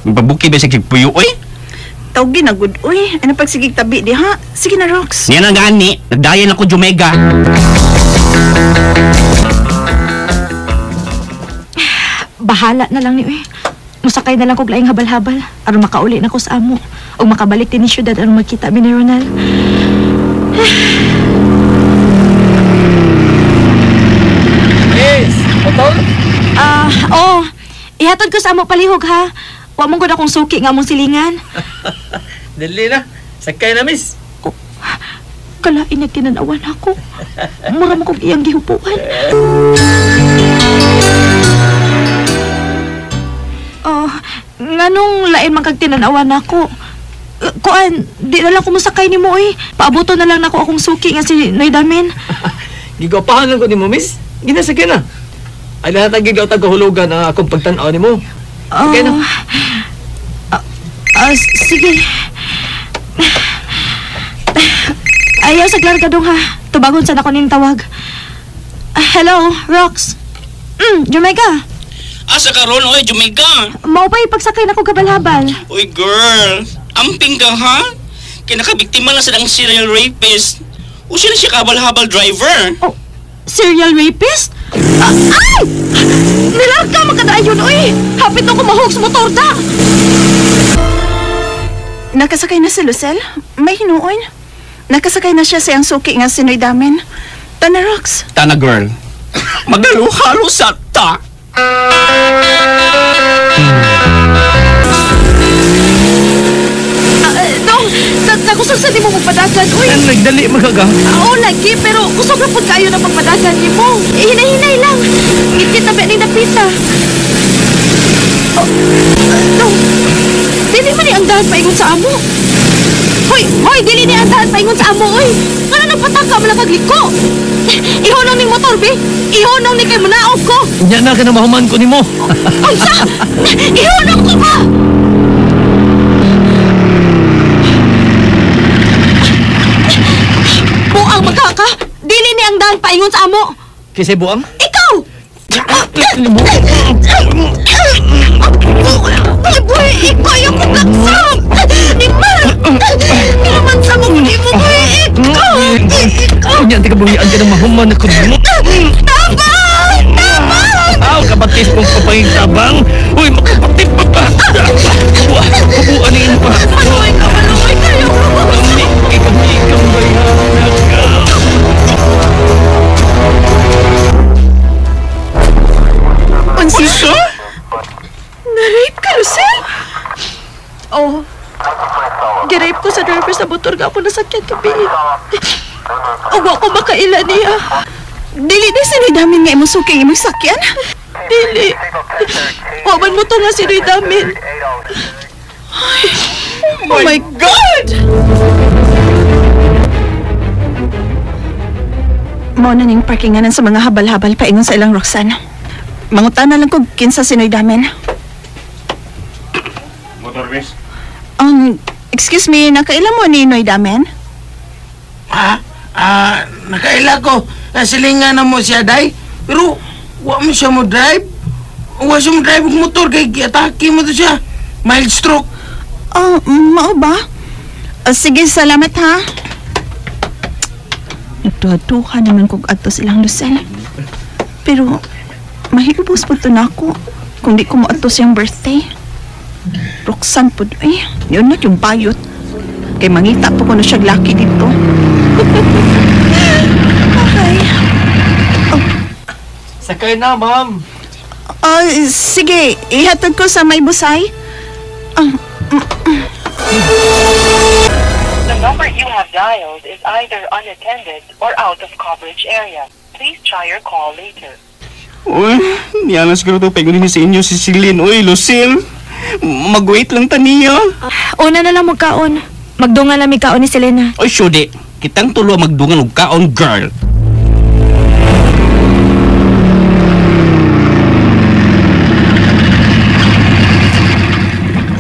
Magpabuki ba siya puyo, oy? Tawagin na good, oy. Ano pag sigig tabi di ha? Sige na, Rox. Yan ang gani. Nagdayan ako, Jumega. Bahala na lang ni uy. Musakay na lang kog laing habal-habal aron makauli na ko sa amo o makabalik din ni syudad aron magkita mi ni Ronel. Yes, motor? Ihatod ko sa amo palihog ha. Wa mong gud akong suki nga among silingan. Dali na. Sakay na, miss. Kalain na kinanawan ako. Mura mo kong iyang gihupuan. Nganong lain man kag tinanawan ako? Kuan, di na lang kumusakay ni mo eh. Paabuto na lang nako akong suki nga si Noy Damen. Gigapahan lang ko ni mo, miss. Ginasakay na. Ay lahat ang gigaw tagahulugan ang akong pagtanaw ni mo. Okay na. Sige. Ayaw sa klarga dong ha. Tubagon sa nako ning tawag. Hello, Rox. Jamaica. Asa karon oy, Jamaica. Mao pa ipagsakay nako gabalhabal. Uy, girl. Amping ka ha? Kinakabiktima na silang serial rapist. O sila siya kabal-habal driver. Oh, serial rapist? Ay! Nilarga magkadaayon, oy! Hapit ako mahog sa motor da! Nakasakay na si Lucel? May hinuon? Nakasakay na siya sa iyang suki nga si Noy Damen. Tana, Rox. Tana, girl. Magalo-halo sa ta. Nakusog sa di mo magpadagan, uy! Nagdali magaga? Oo, lagi, pero kusog na po kayo na magpadagan ni mo. Hinay-hinay lang. Ngit-ngit na ba ni napita? Dili man ni ang dahan paingon sa amo. Hoy, dili ni ang dahan paingon sa amo, uy! Nga na nagpataka mo lang kagliko? Ihonong ni motor, be! Ihonong ni kay munaog ko! Yan na ka na mahuman ko ni mo. Unsa? Ihonong ko ka! Buang magkaka! Dili ni ang daan paingon sa amo! Kasi buang? Ikaw! Boy, ikaw yung kaglaksam! Nimar! Kinaman sa mong di mo, boy! Ikaw! Kunyan, di ka bumiaan ka ng mahuman ako mo. Tabang! Tabang! Aw, kabatis mong papahing-tabang! Uy, makapatit pa ba? Kabuan ni ino pa! Maluhay kayo! Ikaw bayanan ka! Unsa? Na-rape ka, Lucel? Oh. Girape ko sa driver sa motor nga ako nasakyan kabi. Uwa ko makaila niya. Dili na sa Damen nga imong suking imong sakyan? Dili. Waman mo to nga si Damen. Oh my God! Mao na ning parkinganan sa mga habal-habal paingon sa ilang Roxanne. Mangutan na lang kung kinsa si Noy Damen. Motor, miss? Excuse me, nakaila mo ni Noy Damen? Nakaila ko. Silingan na mo siya, day. Pero, wa mo siya mo drive. Wa siya mo drive ang motor, kay atake mo to siya. Mild stroke. Mao ba? Sige, salamat ha. Nagtuha-tuha naman kong ato silang Lucel. Pero, mahilubos po ito na ako kung di ko maato siyang birthday. Roxanne po, yun na yung bayot. Kay mangita po ko na siya laki dito. Okay. Sakay na, ma'am. Sige, ihatag ko sa may busay. The number you have dialed is either unattended or out of coverage area. Please try your call later. Uy, niya na siguro ito paigunin sa inyo si Celine. Uy, Lucille, mag-wait lang taniya. Una na lang magkaon. Magdungan lang may kaon ni Selena. Uy, syude, kitang tulo magdungan og kaon, girl.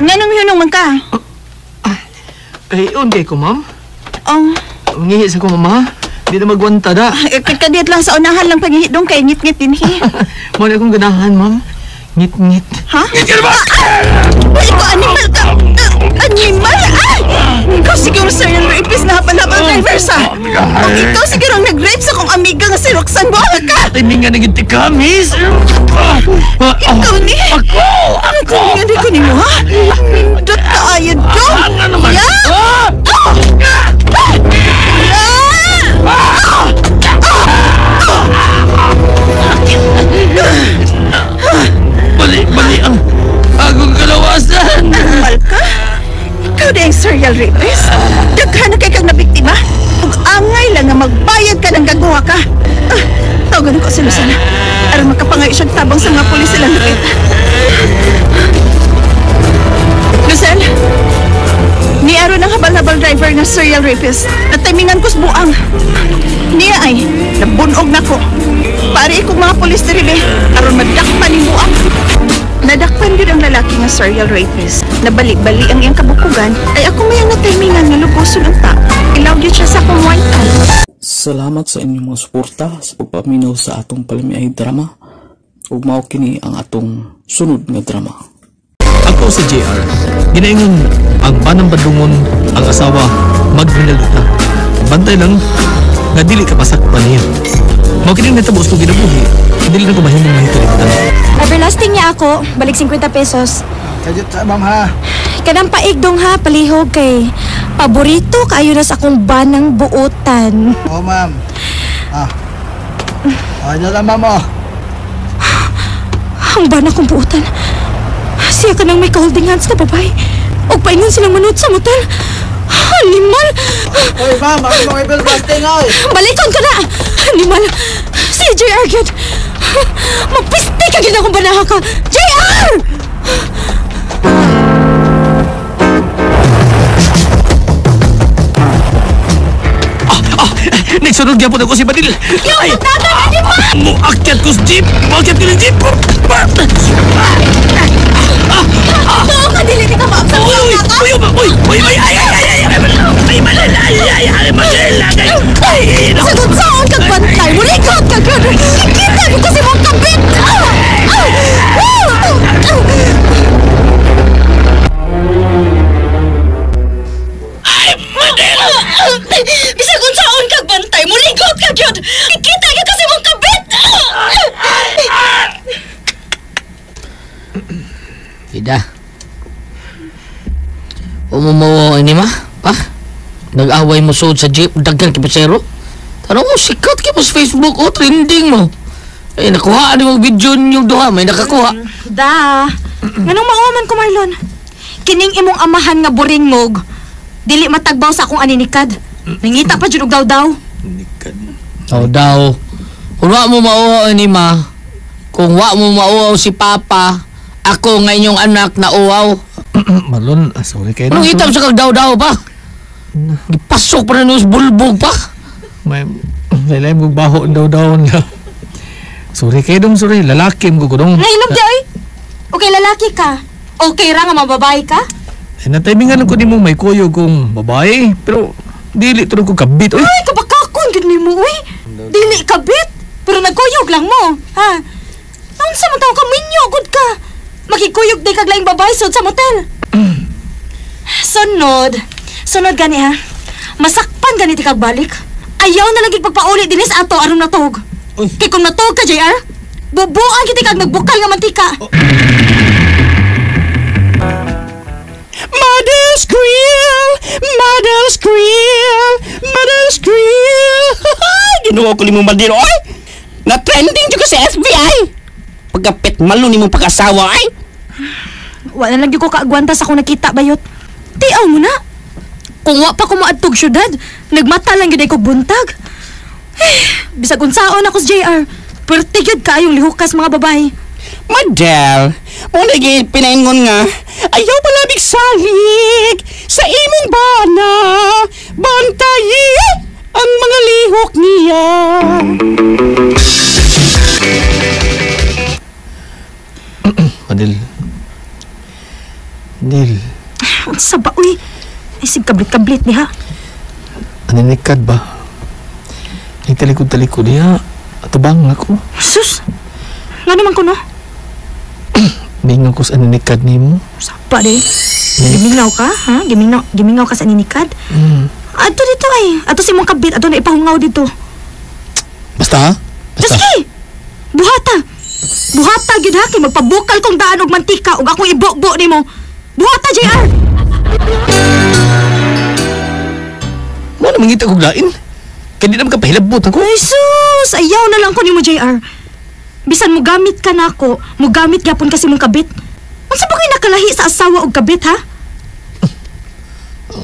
Nganong yun man ka? Kay unday ko, ma'am. Ngihit sa ko, mama. Di na magwanta da. Kadiyat lang sa unahan lang pagihit dong kay ngit-ngit din hi. Muna akong ganahan, ma'am. Ngit-ngit. Ha? Ngit-ngit ba? Ikaw, animal ka! Animal? Ay! Ikaw siguro serial rapist na hapal-hapal driver sa. O ikaw siguro ang nag-rape sa kong amiga nga si Roxanne Boa ka. Hindi nga naging tika, miss. Ikaw ni? Ako nga di ko ni mo, ha? Nindot ka ayad ko. Ano naman? Bali ang serial rapist? Daghan na kay kang nabiktima? Ug angay lang nga magbayad ka ng gagawa ka. Tawagan ko si Lucena. Aron makapangayo siya tabang sa mga pulis silang nakita. Lucel, ni aron ang habal-habal driver nga serial rapist. Natimingan ko sa buang. Niya ay, nabunog na ko. Pari ikong mga pulis diri be, aron madakpan ni buang. Nadakpan yun ang lalaki nga serial rapist. Nabali-bali ang iyang kabukugan, ay ako may ang natimingan nga lubuson ang ta. Ilaw yun siya sa akong white eye. Salamat sa inyong mga suporta sa pagpaminaw sa atong palamiay drama. Ug mao kini ang atong sunod nga drama. Ako si JR. Ginaingon ang banang badungon ang asawa magminaluta. Bantay lang nga dili ka pasakpan niya. Mao kini natabos ko ginabuhi. Dili na ko mahimong mahikalimutan. Everlasting niya ako, balik 50 pesos. Kajut sa ma'am ha. Kanang paigdong ha, palihog kay paborito kaayo na sa akong banang buutan. Oo ma'am. Ano na ma'am oh. Ang banang kong buutan. Siya ka nang may ka-holding hands na babae. O paingon silang manood sa motel. Animal! Oy ma'am, ako mga everlasting oy. Balikon ka na! Animal! Si JR yun! Magpiste ka gina kung banaha ka! JR! Nagsunod gyapon ako si Badil. Ay! Muakyat ko sa jeep! Muakyat ko ng jeep! Oo ka, dili ka ba? Sagot saan kag bantay mo? Likot kag kita ko kasi mong kabit! Ay, Madel! Bisag kung saan kag bantay mo? Likot kag yun! Kita ka kasi mong kabit! Ida. Umumawa ini ma, pa? Nag-away mo suod sa jeep, daghan kipasero. Tanong mo, sikat ka mo sa Facebook, o trending mo. Eh, nakuha mo video yung duha, may nakakuha. Nganong mauman ko, Marlon? Kining imong amahan nga buringog, dili matagbaw sa akong aninikad. Nangita pa dyan og daw-daw. Daw. Kung wa mo mauwa ni ma, kung wa mo mauwaw si Papa, ako nga inyong anak na uwaw. Marlon, sorry kayo. Anong itam sa kagdaw-daw pa? Gipasok pa na nung bulbog pa. May lalay mo baho daw na. Sorry kayo dong, sorry. Lalaki mo ko dong. Nailog di ay? Okay, lalaki ka. Okay ra nga mababae ka? Eh, natimingan ko di mo may kuyo kong babae. Pero, dili tulog ko kabit. Ay, kabakakon, ganun mo, uy. Dili kabit. Pero nagkuyog lang mo, ha? Naon sa mga tao ka, minyo, good ka. Makikuyog di kag laing babae sud sa motel. Sunod gani ha. Masakpan gani ti kag balik. Ayaw na lagi pagpauli dinis ato aron natog. Kay kung natog ka JR, bubuan kiti kag nagbukal nga mantika. Mother's Grill! Mother's Grill! Mother's Grill! Ginawa ko ni mo Madil, oy! Na-trending dyan ka sa FBI! Pagkapit malo ni mong pag-asawa, ay! Wala lagi ko kaagwanta sa akong nakita, bayot. Tiaw mo na. Kung wa pa ko maadtog syudad, nagmata lang yun ay kong buntag. Bisag unsaon ako sa JR, pertigid kayong lihukas mga babae. Madel, mo naging pinaingon nga, ayaw palabig salig sa imong bana, bantayi ang mga lihok niya. Madil. Ang saba, uy. Isig kablit-kablit niya. Aninikad ba? Talikod-talikod niya. Atubang ako. Sus! Nga naman ko, no? Mingaw ko sa aninikad ni mo. Sapa, de. Gimingaw ka, ha? Gimingaw ka sa aninikad? Ato dito, ay. Ato si mong kabit. Ato na ipahungaw dito. Basta, ha? Sige! Buhata! Buhata, gid ha? Kay magpabukal kong daan og mantika ug akong ibukbo ni mo. Buhata, JR! Mo na mangita kong lain. Kaya di naman ka pahilabot ako. Ay, sus! Ayaw na lang ko ni mo, JR. Bisan mo gamit ka na ako, mo gamit yapon kasi mong kabit. Unsa ba kayo nakalahi sa asawa og kabit, ha?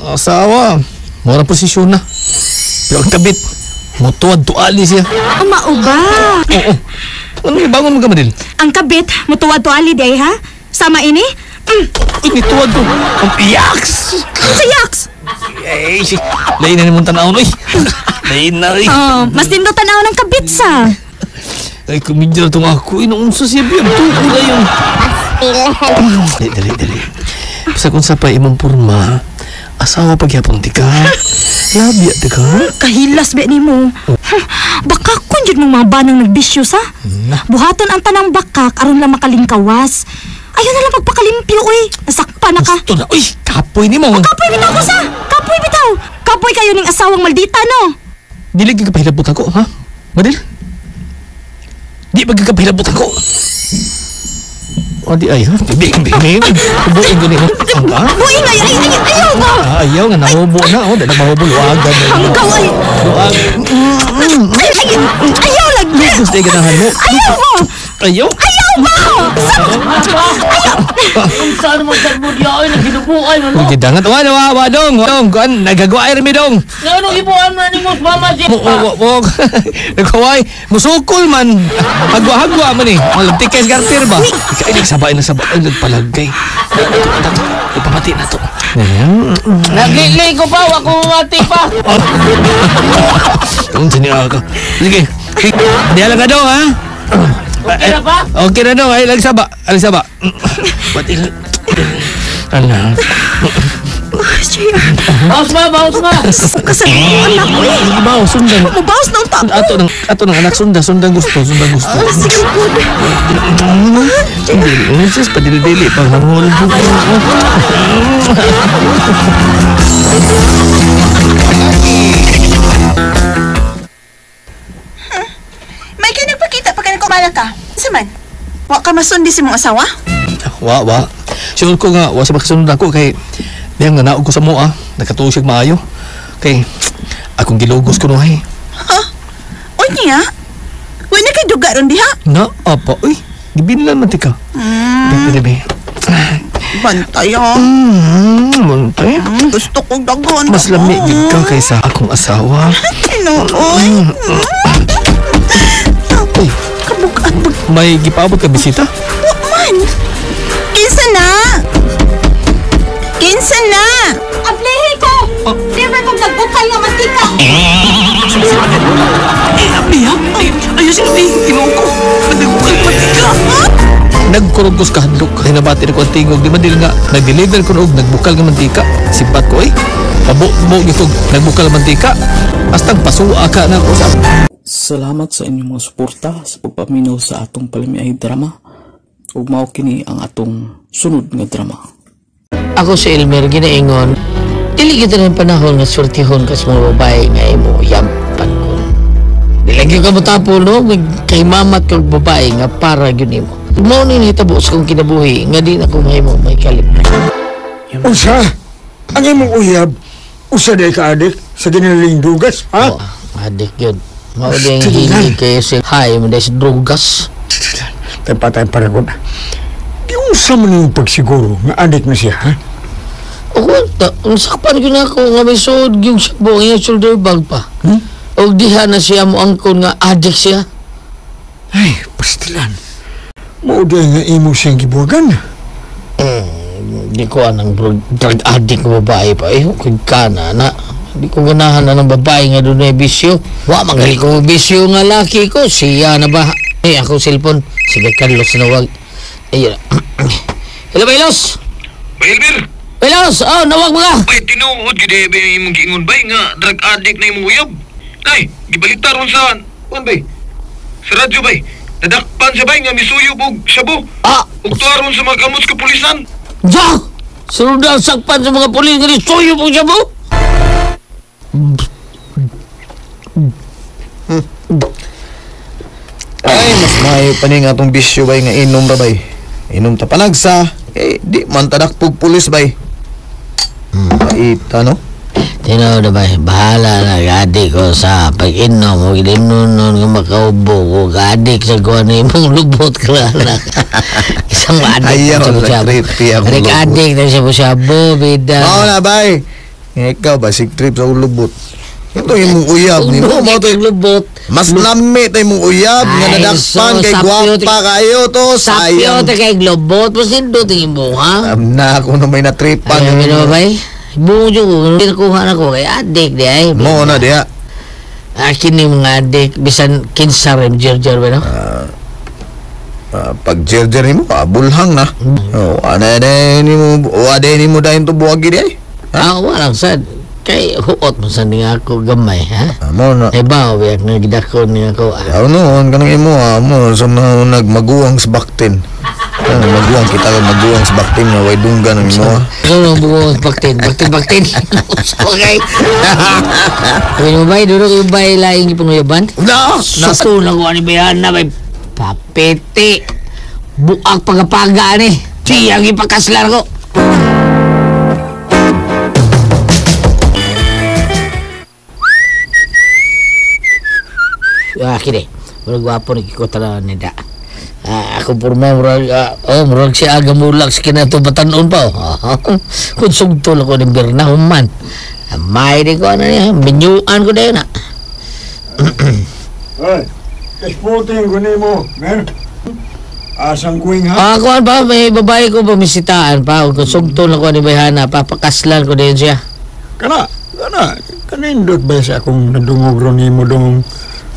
Asawa, mura posisyon na. Pero ang kabit, mutuwad-tuali siya. Mauba. Oo. Ano yung bangon mo ka, Madil? Ang kabit, mutuwad-tuali day ha? Sama ini? Inituwad ko. Ang yaks! Sa yaks! Ay, lain na naman tanaw, oy. Lain na, oy. Mas din daw tanaw ng kabit sa. Ay, kumidya na itong ako. Inuunsa siya, biyang tuko na yun. Dali. Basta kung sa pa imong purma, asawa pagyapon di ka. Labya di ka. Kahilas be ni mo. Baka kung yun mong mga banang nagbisyo sa. Buhaton ang tanang bakak aron lang makalingkawas. Ayaw na lang magpakalimpyo, uy. Nasakpa na ka. Gusto na, uy. Kapoy ni mo. Kapoy bitaw ko sa. Kapoy bitaw. Kapoy kayo ning asawang maldita, no? Dili ka kapahilabot ako, ha? Madil? Di ba ka kapahilabot ako? O di ay, ha? Di kubuin ko ni mo. Buing ay, ayaw mo. Ayaw nga, nahubo na. O, dahil mahubo, luwagan. Hanggaw ay. Ayaw lagi. Gusto yung ganahan mo. Ayaw mo. Ayaw? Ayaw mo. Ayaw. Kung saan mo nagbudiyaoy, nagbinubuan mo, no? Nagdidangat. Wadong. Kuan, nagagawa ay remedong. Anong ibuan mo ni Mus Mama J? Nagkaway. Musukol man. Hagwa-hagwa man eh. Malagtikay sa kartir ba? Ay, nagsabay. Ay, nagpalagay. Ipamati na to. Naglilay ko pa, wako mati pa. Kung siniha ka. Sige. Diyalang ka daw, ha? Okay na ba? Okay na daw. Ay, lagsaba. Pati lang. Anak. Baos ma. Kasi anak ko eh. Baos, sundan. Mabaos na ang tako. Ato ng anak, sundan gusto. Sige po. Sus, padili-dili. Panghangol. May kayo nagpakita pa ka na kumala ka. Saman, wa ka masundi si mong asawa? Wa. Sunod ko nga, wa sa makasunod ako kay diyang nanaog ko sa mua. Nagkatuo siya maayo. Kay, akong gilugos ko nuhay. Ha? O niya? Wa na kay duga ron diha? Na, apa? Uy, gibinlan man tika. Bebe. Bantay Bantay? Gusto kong dagon. Mas lamig ka kaysa akong asawa. Tinoy. Uy, kabukat. May gipabot ka bisita? Wa man. Kinsa na? Ablihi ko. Never kong nagbukal nga mantika. Ayaw sila inuw ko. Nagbukkal patika. Nagkurugos ka handok. Hinabati na ko ang tingog. Di man din nga, nag-deliver ko og nagbukal nga mantika. Simpat ko eh. Pabo gito nagbukal mantika. Basta pasuwa ka na ko sa... Salamat sa inyong mga suporta sa pagpaminaw sa atong Palamiay drama. Ug mao kini ang atong sunod nga drama. Ako si Elmer, ginaingon. Dili kita ng panahon nga sortihon ka sa mga babae nga imo yampan ko. Dilagi ka matapo, no? Kay mamat kang babae nga para yun mo. Mao ni nahitabo sa kong kinabuhi nga di na kong mahimo may kalimay. Usa? Ang imong uyab? Usa day ka adik sa ginaling dugas, ha? Oo, adik yun. Mao din hindi kayo si hay mo dahil drugas. Patay para ko na. Di usa man yung pagsiguro nga adik na siya, ha? O kwenta, ang sakpan ko na ako nga may suod yung sabo nga shoulder bag pa. O diha na siya mo angkon nga adik siya. Ay, pastilan. Mao day nga imo siyang gibuwagan. Di ko anang drug addict nga babae pa. Kung kana na. Di ko ganahan na ng babae nga doon ay bisyo. Wa, magaling ko bisyo nga laki ko. Siya na ba? Ako cellphone. Sige, Carlos na wag. Ayun. Hello, Bailos! Bailbir! Bailos! Oh, nawag mga! Ay, tinuod, gede ba yung imong giingon bay nga drug addict na imong uyab? Ay, gibalita ron sa... Kuan bay? Sa radyo bay? Nadakpan siya bay nga misuyog og shabu? Ug tuaron sa mga kamuts kapulisan? Jack! Sunod ang sakpan sa mga pulis nga suyo po siya mo? Ay, mas mayo pa ni nga itong bisyo bay nga inom ra bay. Inom ta panagsa, di man tadakpog pulis bay. Paita, no? Tinaw na ba, bahala na gadik ko sa pag-inom o ilinunon nga makaubo ko gadik sa kuha na imong lubot ka na. Isang maadik ayaw na sa creepy ako lubot. Adik na siya po siya, bida. Oo na bay, Ikaw ba, sig trip sa ulubot. Ito yung uyab ni mo. Mo to yung lubot. Mas lami tayo mong uyab. Nga nadakpan kay gwapa kayo to. Sayang. Sapyo tayo kay lubot. Pasindo tingin mo, ha? Na ako na may natripan. Ayaw mo na ba, buong ko. Nakuha na ko kay adik di ay. Mo na diya. Akin ni mga adik. Bisan kinsa rin, jer-jer ba, no? Pag jer-jer ni mo, bulhang na. Ano ni mo dahil to buwagi di ay? Walang sad. Kay huot mo sa nga ako gamay, ha? Amo na. Ba, biyak na gidakon niya ako. Ayaw noon, kanang imo, amo. So na nagmaguwang sa baktin. Maguwang kita ka, maguwang sa baktin nga, way dunggan ang imo. So, maguwang sa baktin. Baktin. Okay. Kaya mo ba, duro ko yung bay laing ipanguyaban? No! Susto lang ko ani bayan na, may papete. Buak pagapaga ni. Siyang ipakaslar ko. Kini, murag wapo nagkikota na nida. Ako purma murag siya aga mulak sa kinato batanon pa. Kung sugtol ako ng birna human. May di ko ano niya, binyuan ko na yun na. Ay, kasputing ko ni mo, men. Asang kuwing ha? Ako ba, may babae ko pamisitaan pa. Kung sugtol ako ni Bayhana, papakaslan ko din siya. Kanindot ba siya kung nadungog ron ni mo dong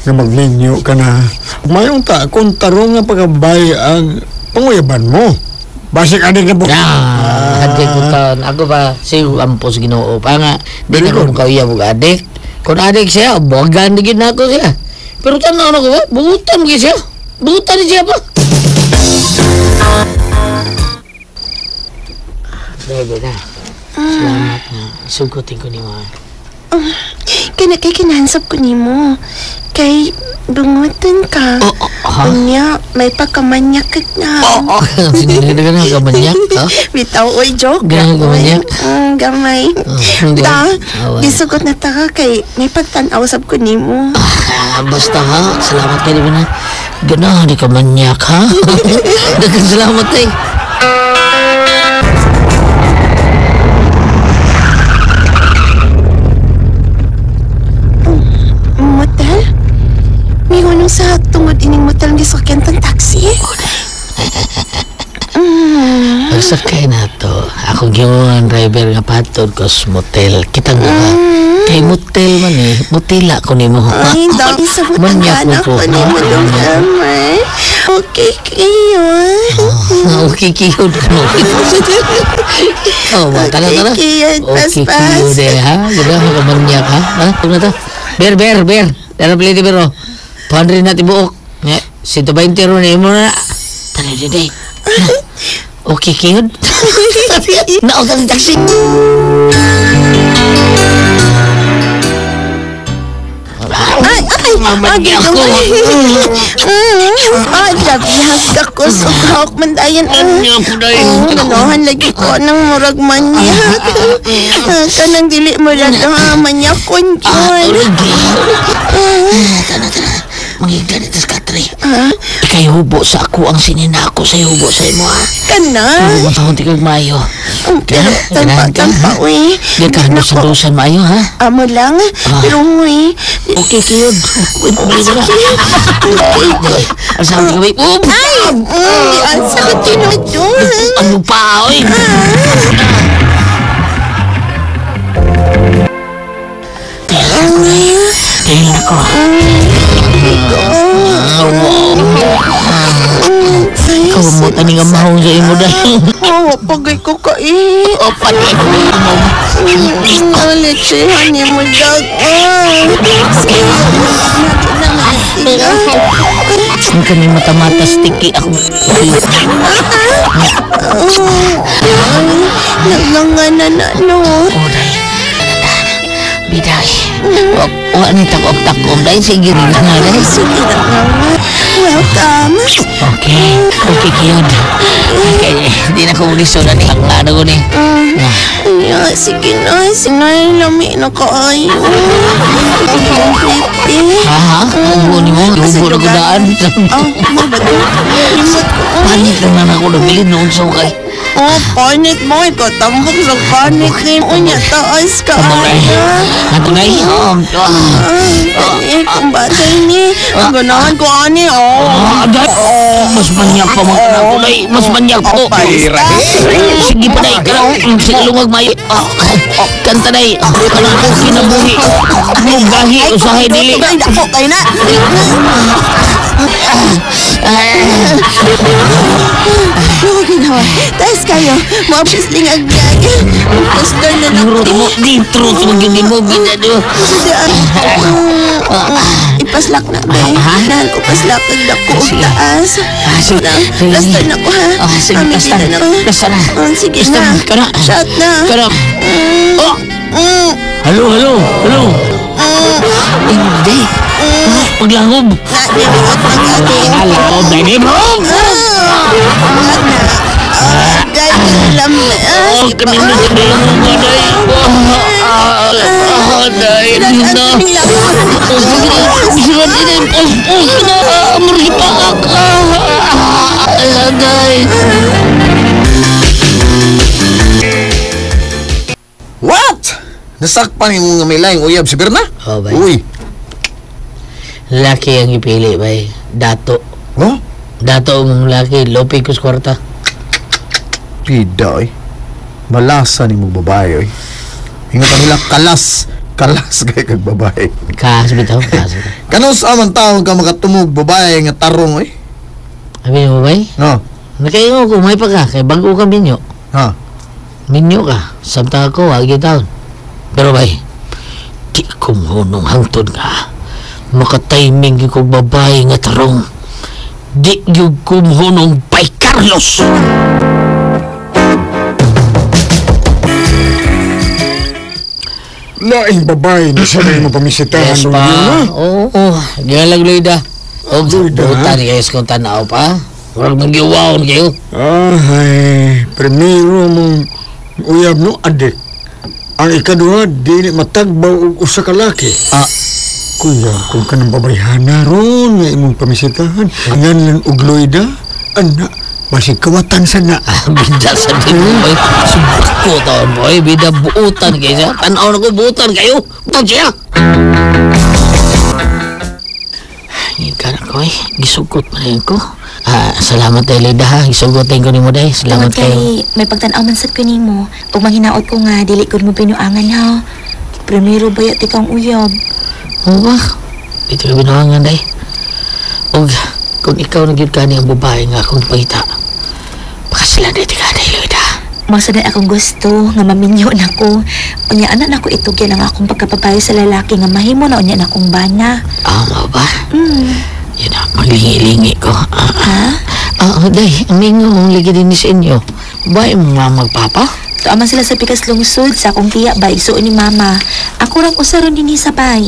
nga maglinyo ka na mayong ta kung tarong nga pagabay ang panguyaban mo basik adik na po adik ko taon ako ba siya ampos Ginoo pa nga di na ko kauya mo adik kung adik siya bagan digin na ako siya pero tanaw na ko ba buutan mo siya buutan siya pa bebe na salamat na sugutin ko ni mo kay kinahansap ko ni mo kay bungutan ka. Unya, may pagkamanyak ka na. Sinila na kamanyak, ha? Bitaw, oy, joke. Ganang kamanyak? Gamay. Gisugot na ta ka kay may pagtanaw sab ko ni mo. Basta ha, salamat kayo na. Ganang di kamanyak, ha? Dagang salamat kayo. Mingon sa tungod ining motel ng gisakyan tang taxi. Pagsakay na to, ako gawang driver nga patod ko sa motel. Kita nga ba? Kay motel man eh, motila ko ni mo. Ay, dami sa mutagana ko ni mo dong amay. Okay, kiyod. Okay, kiyod ka no. Tala. Okay, kiyod eh, ha? Ganda mo kamanyak, ha? Huwag na to. Ber. Dara pili bero. Pandri natin buok. 120 ron na mo na. Tala din. Okay, kiyod. Naog ang taxi. Mamagi ako. Labihag ako sa kahok mandayan. Nanohan lagi ko ng murag manyak. Kanang dili mo lang manyakon yun. Tana. Mangigan ito sa katri. Ikay hubo sa ako ang sininako sa hubo sa imo, ha? Kana? Hubo sa hunti kag mayo. Tampa, uy. Di ka dosan mayo, ha? Amo lang. Pero, uy. Okay, kiyod. Asabi ka, uy. Ay! Ang sakit yun doon. Ano pa, uy? Tingin ako. Kumot ani nga mahong sa imo dahil. Pagay ko ka eh. Pagay ko mo. Lechehan niya mo dag. Ang kaning mata-mata sticky ako. Naglangan na no. Biday. Wag ni takop-takop dahil sige rin na nga. Sige na nga. Welcome. Okay, kiyod. Okay, di na ko uliso na ni. Ang ano ko ni. Sige na. Sinay lami na kaayo. Ha? Hubo ni mo? Hubo na kudaan. Mabato. Limot ko. Panik lang na ako nabilin noon sa kay. Oh, panit mo. Ikaw tambok sa panit ni mo niya. Taas ka. Ato na Dali, kung batay ni. Ang ganahan ko, ani. Mas manyak pa mga anak ko, day. Mas manyak po. Sige pa, day. Sige lumag mayo. Kanta, day. Kanang ko kinabuhi. Mugahi, usahay dili. Dako kayo na. Ako ginawa. Taas kayo. Maapis ling agad. Pastor na lang. Dintro ito magiging mo. Ginado. Ipaslak na ba? Nahal ko paslak. Nagdako o taas. Pastor na ko ha. Sige, pastor. Pastor na. Sige na. Shot na. Halo. Hindi. Paglangob. Paglangob na ni Bob. Kanina sa dalang mga day. Day. Bisiwan din. Maripaak. Day. What? Nasakpan yung may laing uyab si Berna? Oh, bay. Uy. Laki ang ipili, bay. Dato. Oh? Dato mong laki. Lopi kus kwarta. Pida, oy. Malasa ni mong babae, oy. Ingatan nila, kalas kay kag babae. Kas bitaw. Kanos aman taon ka makatumog babae nga tarong, oy? Abi mo, bay? No. Nakaingo ko, may pa ka. Kay bago ka minyo. Ha? Minyo ka. Samta ako, wagi taon. Pero bay, di ko munong hangtod nga. Makatiming yung kong babae nga tarong. Di yung kumuhunong bay Carlos. Laing babae na siya na yung mapamisitahan. Yes pa. Oo. Galang Loida. O, butan kayo sa kong tanaw pa. Huwag mag-iwaon kayo. Ay, primero mong uyab no, adik. Ang ikaduha, di matagbaw og usa ka laki. Kuya, kung ka ng babayhana ron, nga imong pamisitahan, ngan lang og Loida, anak, basig kawatan sa na. Bida sa din mo, boy. Subak ko taon, boy. Bida buutan kayo siya. Tanaw na ko, buutan kayo. Buutan siya. Ika na ko, gisugot pa rin ko. Salamat tayo, Lida, ha. Isugotin ko ni mo, day. Salamat kayo. May pagtanaw man sa kunin mo. O manghinaot ko nga, dili ko mo pinuangan, ha. Primero bayat ikang uyab. Oo ba? Dito ka binuangan, day. O, kung ikaw nagyod ka niyang babae nga akong pahita, pakasala na iti ka, day, Lida. Masaday akong gusto nga maminyo na ko. Unya anak na ko itugyan ang akong pagkapapayo sa lalaki nga mahimo na unya na akong bana. Mo ba? Yan na, maglingi-lingi ko. Ha? Day, ang ninyo mong ligi din sa inyo. Ba yung mga magpapa? Tuaman sila sa pikas lungsod sa akong tiya ba, igsuon ni mama. Ako rang usaron din sa bay.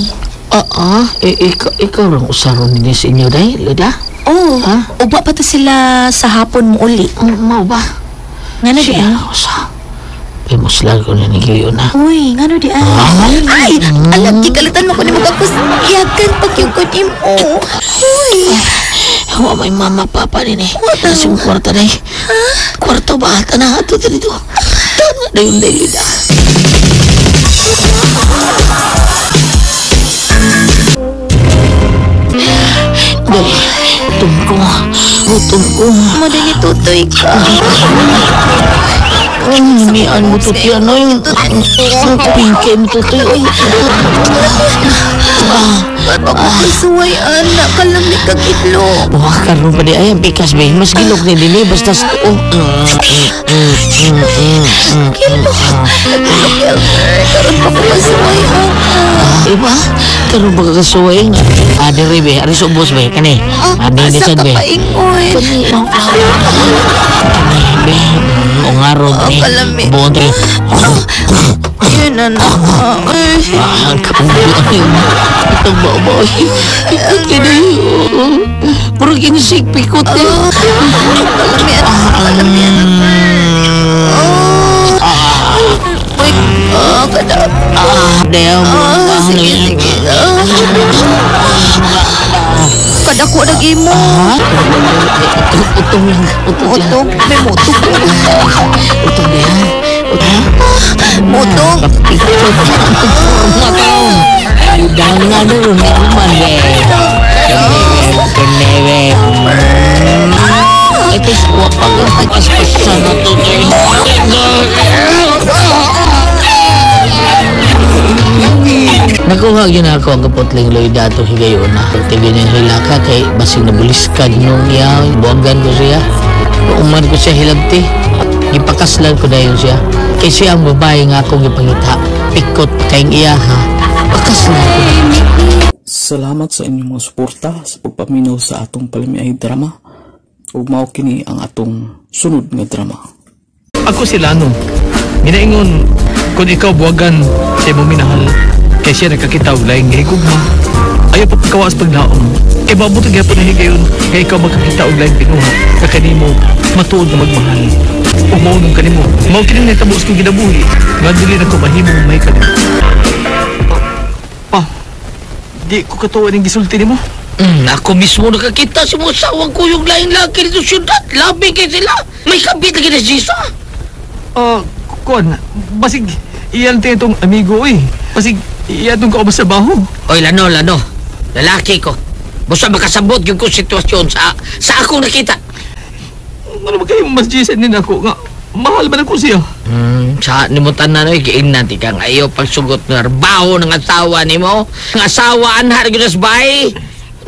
Ikaw rang usaron din sa inyo, day, Lida? Oo. Uba pa to sila sa hapon mo uli. Mau ba? Nga na di ay? Pimuslan ko na nigiyo na. Uy, nga na di ay? Ay! Alam, kikalitan mo ko ni mo kapos. Iyagan pag yung kunin mo. Uy! Hawa may mama papa din eh. Kasi yung kwarta na eh. Kwarta ba? Tanah ato dito. Tama na yung Lida. Dali, tungko. Madali tutoy ka. Hinian mo tutoy, ano yung pingkay mo tutoy. Ba't ako kasuway, anak? Kalamig kag itlog. Karoon pa di ay, bikas ba? Mas gilok ni Dili, basta sa tuo. Gilok? Karoon pa ko kasuway, anak. Iba? Karoon pa kakasuway nga. Adi Ribe, ari subos ba? Kani? Adi di sad ba? Asa ka paingoy? Be, o nga ro ni. Buon tayo. Yun, anak. Ang kapubuan. Itong baboy. Ikot kini. Puro kinisik pikot eh. Kalamian. Uy, kadap. Deo mo. Sige. kadako nag imo. Utong lang. Utong? May mutog ko. Utong na yan. Mutog? Mataw. Ayudahan nga na rin. Naman Keneweb. Ito suwa pa nga pagkaspasan na ito. Nakuha yun ako ang kaputling loy dato higayon na. Pagtigin niya hilaka kay basing nabuliskan nung iya. Buwagan ko siya. Uman ko siya hilagti. Ipakaslan ko na yun siya. Kay siya ang babae nga akong ipangita. Pikot kayong iya ha. Pakaslan ko na yun. Salamat sa inyong mga suporta sa pagpaminaw sa atong palamiay drama. Ug mao kini ang atong sunod nga drama. Ako si Lano. Ginaingon kung ikaw buwagan sa imong minahal kay siya nakakita og laing higugma. Ayaw pa pagkawas paglaom. Kay mabuti gyapon na higayon kay ikaw makakita og laing pinuha ka kanimo matuod na magmahal. Umaw nung kanimo. Mao kini natabos kong ginabuhi. Nga dili na ko mahimong may kanimo. Pa, di ko katuwa ning gisulti nimo. Ako mismo nakakita si mo sawang ko yung laing laki dito syudad. Labi kay sila. May kabit lagi na Jisa. Kuan, basig iyan tayo itong amigo eh. Basig iyan itong kaubas sa baho. Oy, Lano. Lalaki ko. Basta makasabot yung kong sitwasyon sa akong nakita. Ano ba kayo mas Jason din ako nga? Mahal ba na ko siya? Sa nimutan na noy, kiin natin kang ayaw pagsugot ng arbaho ng asawa ni mo. Ng asawaan harigunas bay.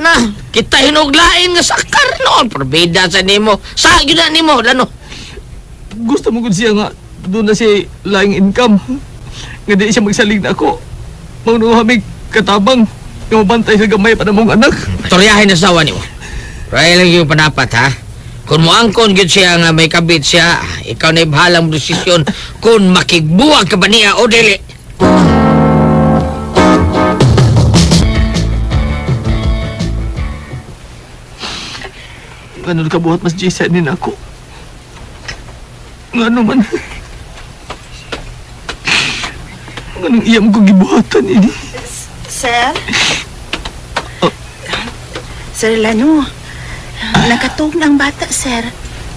Na, kita hinuglain nga sakar noon. Probida sa nimo. Sa yun na nimo, Lano. Gusto mo gud siya nga doon na siya laing income. Nga di siya magsalig na ako. Maunuhamig katabang nga mabantay sa gamay pa na mong anak. Toryahin na asawa nimo. Raya lang yung panapat ha. Kung moangkon gud siya nga may kabit siya, ikaw na ibahalang desisyon kung makigbuwag ka ba niya o dili. Ganun ka buhat mas Jason din ako. Nga naman. Ganun iyam ko gibuhatan ini. Sir? Sir Lano, nakatog na ang bata, sir.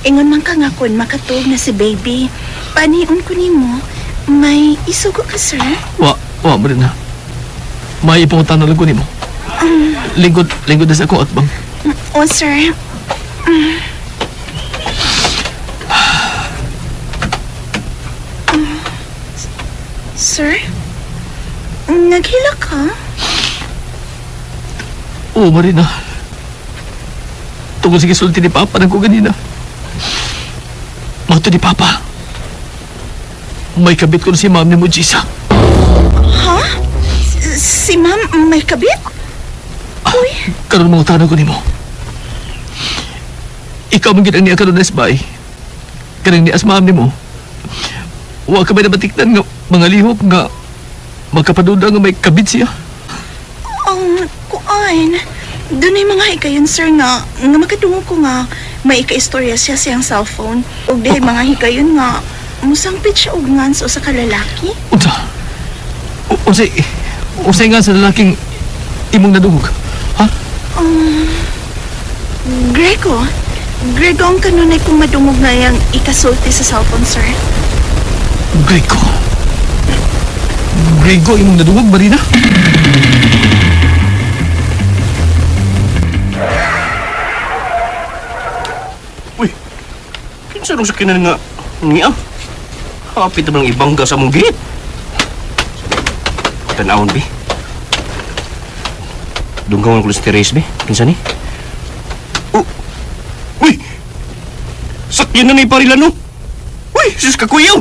Ingon man ka nga kun makatog na si baby. Paniun ko nimo, may isugo ka, sir? Wa mo rin na. May ipungutan na lang ko nimo. Lingkod na sa ako at bang. O, sir. Sir? Naghila ka? Oo, Marina. Tungkol sige sulti ni Papa nang ko ganina. Mato ni Papa. May kabit ko na si Ma'am ni Mujisa. Ha? Si Ma'am may kabit? Uy. Karoon mga tanong ko ni mo. Ikaw mong ginang niya karoon na isbay. Kanang niya as Ma'am ni mo. Huwag ka ba nabatiknan nga mga lihok nga magkapaduda nga may kabit siya? Kuan. Doon ay mga hikayon, sir, nga makadungo ko nga may ika-istorya siya siyang cellphone. O di mga hikayon nga musangpit siya og ngans o sa kalalaki. Unsay nga sa lalaking imong nadungog? Ha? Grego ang kanunay kong madungog na yung ikasulti sa cellphone, sir. Grego imong nadungog, Marina? Uy, kinsa nung sakinan nga niya? Hapit naman ang ibangga sa mong gate. Tanawon, be. Dunggawan ko si Therese, be. Kinsa ni? Uy! Sakyan na ni Parilano! Uy! Sus kakuyaw!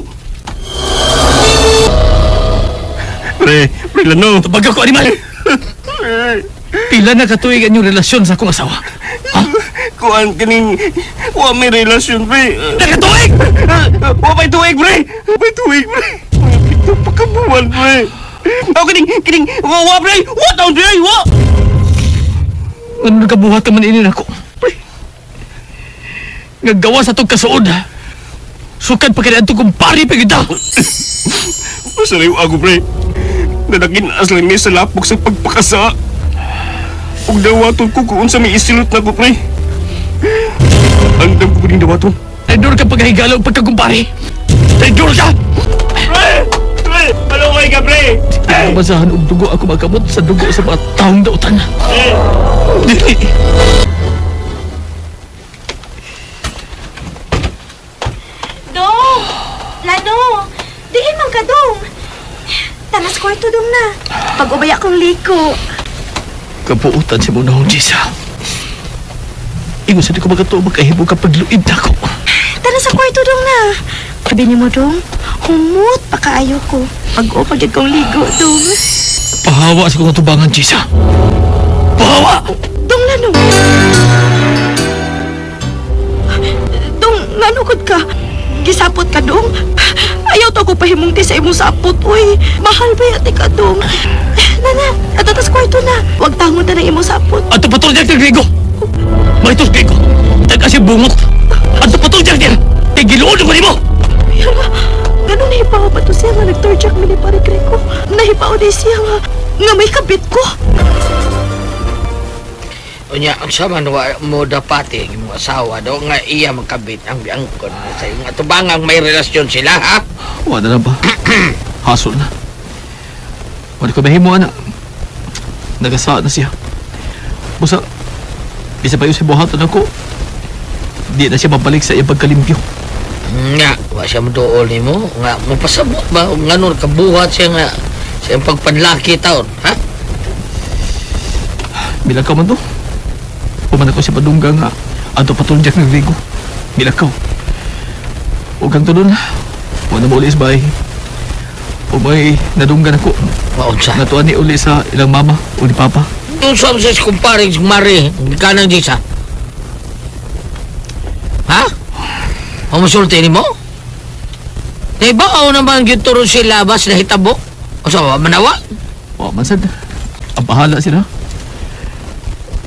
Parilano! Tabag ako, animal! Pila na katuig ang yung relasyon sa akong asawa. Ha? Kuan kaning... Wa may relasyon, pre. Nakatuig! Wa may tuig, pre! Wa may tuig, pre! Ito pagkabuhan, pre! Ako kining... Wa, pre! Wa taon, pre! Wa! Ano nagkabuhat ka man inin ako? Pre! Ngagawa sa itong kasuod, ha? Sukad pa kaya ito kung pari pa kita! Masalayo ako, pre. Nanakin aslang niya sa lapok sa pagpakasa. Ug dawaton ko kung sa may isilot na ko, pre. Ang dam ko rin dawaton. Traidor ka pagkahigala o pagkakumpare. Traidor ka! Pre! Pre! Malungay ka, pre! Basahan og dugo ako makamot sa dugo sa mga taong dautan. Dili! Dong! Lano! Diin man ka, Dong! Tanas kwarto, Dong na. Pag-ubay akong liko. Kapuutan si mong nahong Jisa. Ingo sa di ko magkatuo magkahimo kapag luid na ako. Tara sa kwarto, Dong na. Sabi ni mo, Dong, humot pa kaayo ko. Pag-upag kong ligo, Dong. Pahawa sa kong tubangan, Jisa. Pahawa! Dong, Lano. Dong, nanukod ka. Gisapot ka, Dong. Ayaw to ako pahimong ti sa imong sapot, uy. Mahal ba yati ka, Dong? Nana, atatas kwarto na. Huwag tangon na ng imong sapot. Ato patol dyan, Grigo! Maitos, Grigo! Tagkasi bungok! Ato patol dyan, Grigo! Tigiluon naman mo! Yara, ganun nahipaw ba to siya nga nag-torjak mi ni pare Greco? Nahipaw di siya nga may kabit ko. Unya, ang sama mo dapati ang imong asawa daw nga iya magkabit ang biangkon sa iyong atubangang may relasyon sila, ha? Wala na ba? Hasol na. Wala ko mahimo, anak. Nagasaad na siya. Busa, bisa pa yun si buhaton ako. Di na siya mabalik sa iyang pagkalimpyo. Nga, wa siya maduol ni mo. Nga, mapasabot ba? Nga nun, kabuhat siya nga sa iyang pagpanlaki taon, ha? Bilang ka man to. Puman ako si Padungga nga ato patuljak ng Grigo. Milakaw. Huwag kang tulon. Huwag na maulis ba eh. O may nadunggan ako. Maunsa? Natuan ni uli sa ilang mama o ni papa. Yung sa si kumpare, si Mari, kanang Jisa. Ha? Mamusulti ni mo? Naibaw naman yung turo sila bas na hitabo. O sa manawa? O, mansad. Ang bahala sila.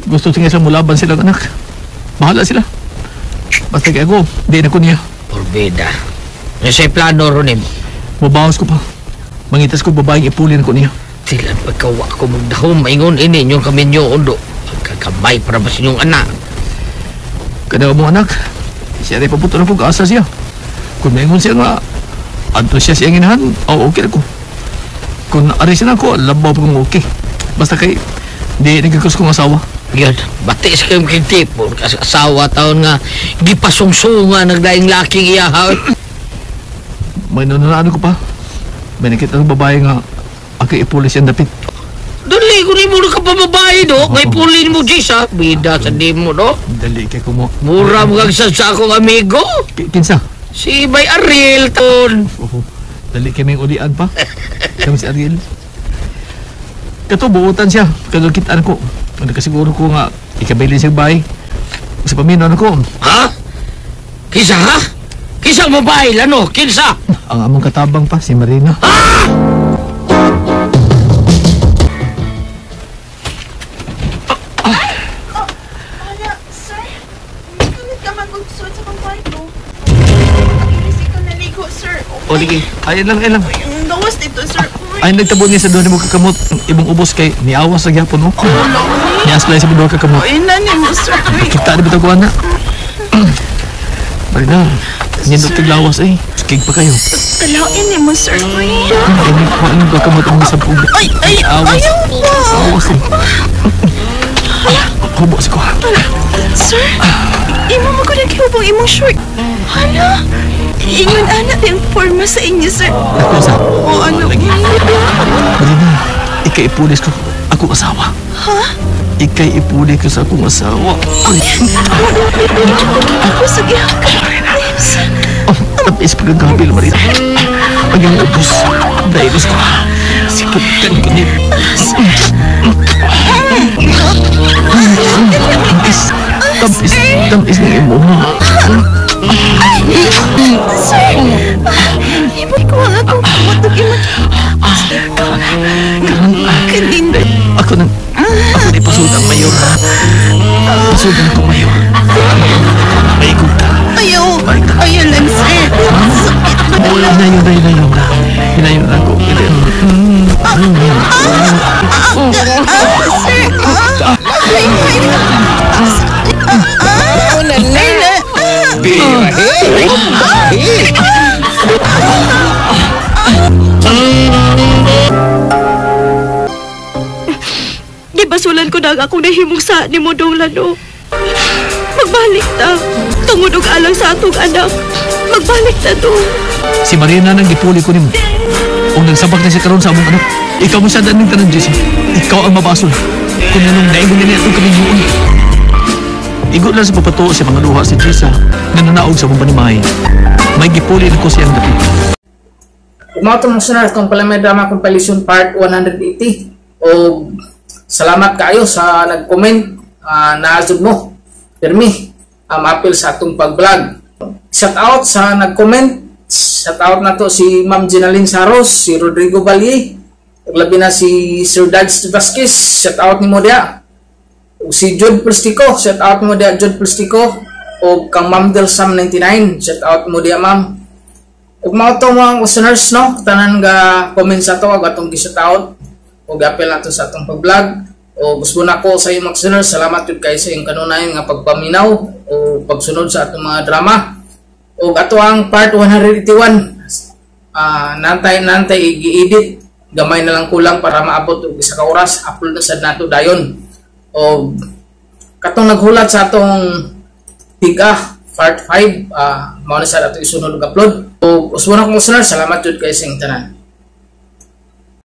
Gusto tingin sa mulaban silang anak. Bahala sila. Basta kaya ako, di na ko niya. Porbeda. Nasa'y plano ron mo. Mabawas ko pa. Mangitas ko babaeng ipulin ko niya. Tilan pagkawa ko magdahom, maingon ini inyong kaminyo undo. Pagkakamay para ba sinyong anak? Kada mo anak, siya rin paputo na pag-asa siya. Kung maingon siya nga, anto siya siyang inahan, okay ako. Kung arisin ako, labaw pa kong okay. Basta kay, di nagkakas kong asawa. Yan, bati sa kayong kintipon kasi asawa taon nga gipasungsunga nagdaing laking iyahaw. May nananaan ko pa. May nakita ng babae nga ako ipulis yan dapit. Dali ko rin mo ka pa babae do. Ngay pulin mo Jisa. Bida sa di mo do. Dali kay ko mo. Mura mo kang sa akong amigo. Kinsa? Si Bay Ariel ton. Dali kay may ulian pa. Kami si Ariel. Kato buutan siya. Kalukitaan ko. Nagkasiguro ko nga ikabailin siya bahay. Sa paminon ako. Ha? Kisa ha? Kisa babae lano? Kinsa? Ang among katabang pa si Marina. Ha? Sir, kalit ka mag-ugsod sa kwarto. Akinisig ko naligo, sir. O, ligi. Ay, lang. Gawas dito, sir. Ay, nagtabo niya sa doon mo kakamot. Ibang ubos kay niawas sa gyapon mo. Niaslay sa doon kakamot. Ay, nani mo, sir. Kita na bitaw ko, anak. Marina, nindot tiglawas eh. Skig pa kayo. Kalauin ni mo, sir. Ano kakamot ang isang pubi? Ay, ayaw po. Awas eh. Hubo si ko. Sir, imo mo ko naghihubong imong short. Hala, ingon anak yung forma sa inyo, sir. Ako sa? O ano? Marina, ikay ipulis ko. Akong asawa. Ha? Ikay ipulis ko sa akong asawa. Ako sa gihaka. Tapos pagkagabil, Marina. Pag yung ubos, dailos ko. Sikapkan ko niya. Tamis ng imo. Sir, ibo ko ang akong matag imo. Kaninda. Ako na ipasudang mayor. Pasudang ko mayor. May ikuta. Ayaw lang, sir. Sakit ko na lang. Hinayon ako. Sir, Gibasulan ko na ang akong nahimong sa ni mo dong lano. Magbalik ta. Tungod og alang sa atong anak. Magbalik ta dong. Si Mariana nang gipuli ko nimo. O nagsabak na siya karon sa among anak. Ikaw mo sadaan ng tanan, Jesse. Ikaw ang mabasol. Kung anong naingon niya itong kaminyoon. Igot lang sa papatuo sa mga luha si Jessa na nanaog sa mong panimahay. May gipuli na ko siyang dati. Umato mong sunod kung pala may drama compilation part 180. O salamat kayo sa nag-comment na azud mo. Permi, apil sa atong pag-vlog. Shout out sa nag-comment. Shout out na to si Ma'am Ginaline Saros, si Rodrigo Balye, labi na si Sir Dads Vasquez, shout out ni mo dia. O si Jude Plastico, shout out mo dia Jude Plastico. O kang Ma'am Del Sam 99, shout out mo dia ma'am. Ug mao to mga listeners no, tanan nga comment sa to ag atong gi-shout out. O gapil nato sa atong pag-vlog. O gusto na ko sa imong listeners, salamat jud kay sa imong kanunay nga pagpaminaw o pagsunod sa atong mga drama. O ato ang part 181 nantay i-edit gamay na lang kulang para maabot og isa ka oras upload na sad nato dayon. O katong naghulat sa atong tiga part 5 mao na sad ato isunod og upload. O usbo na ko listeners, salamat jud kay sa tanan.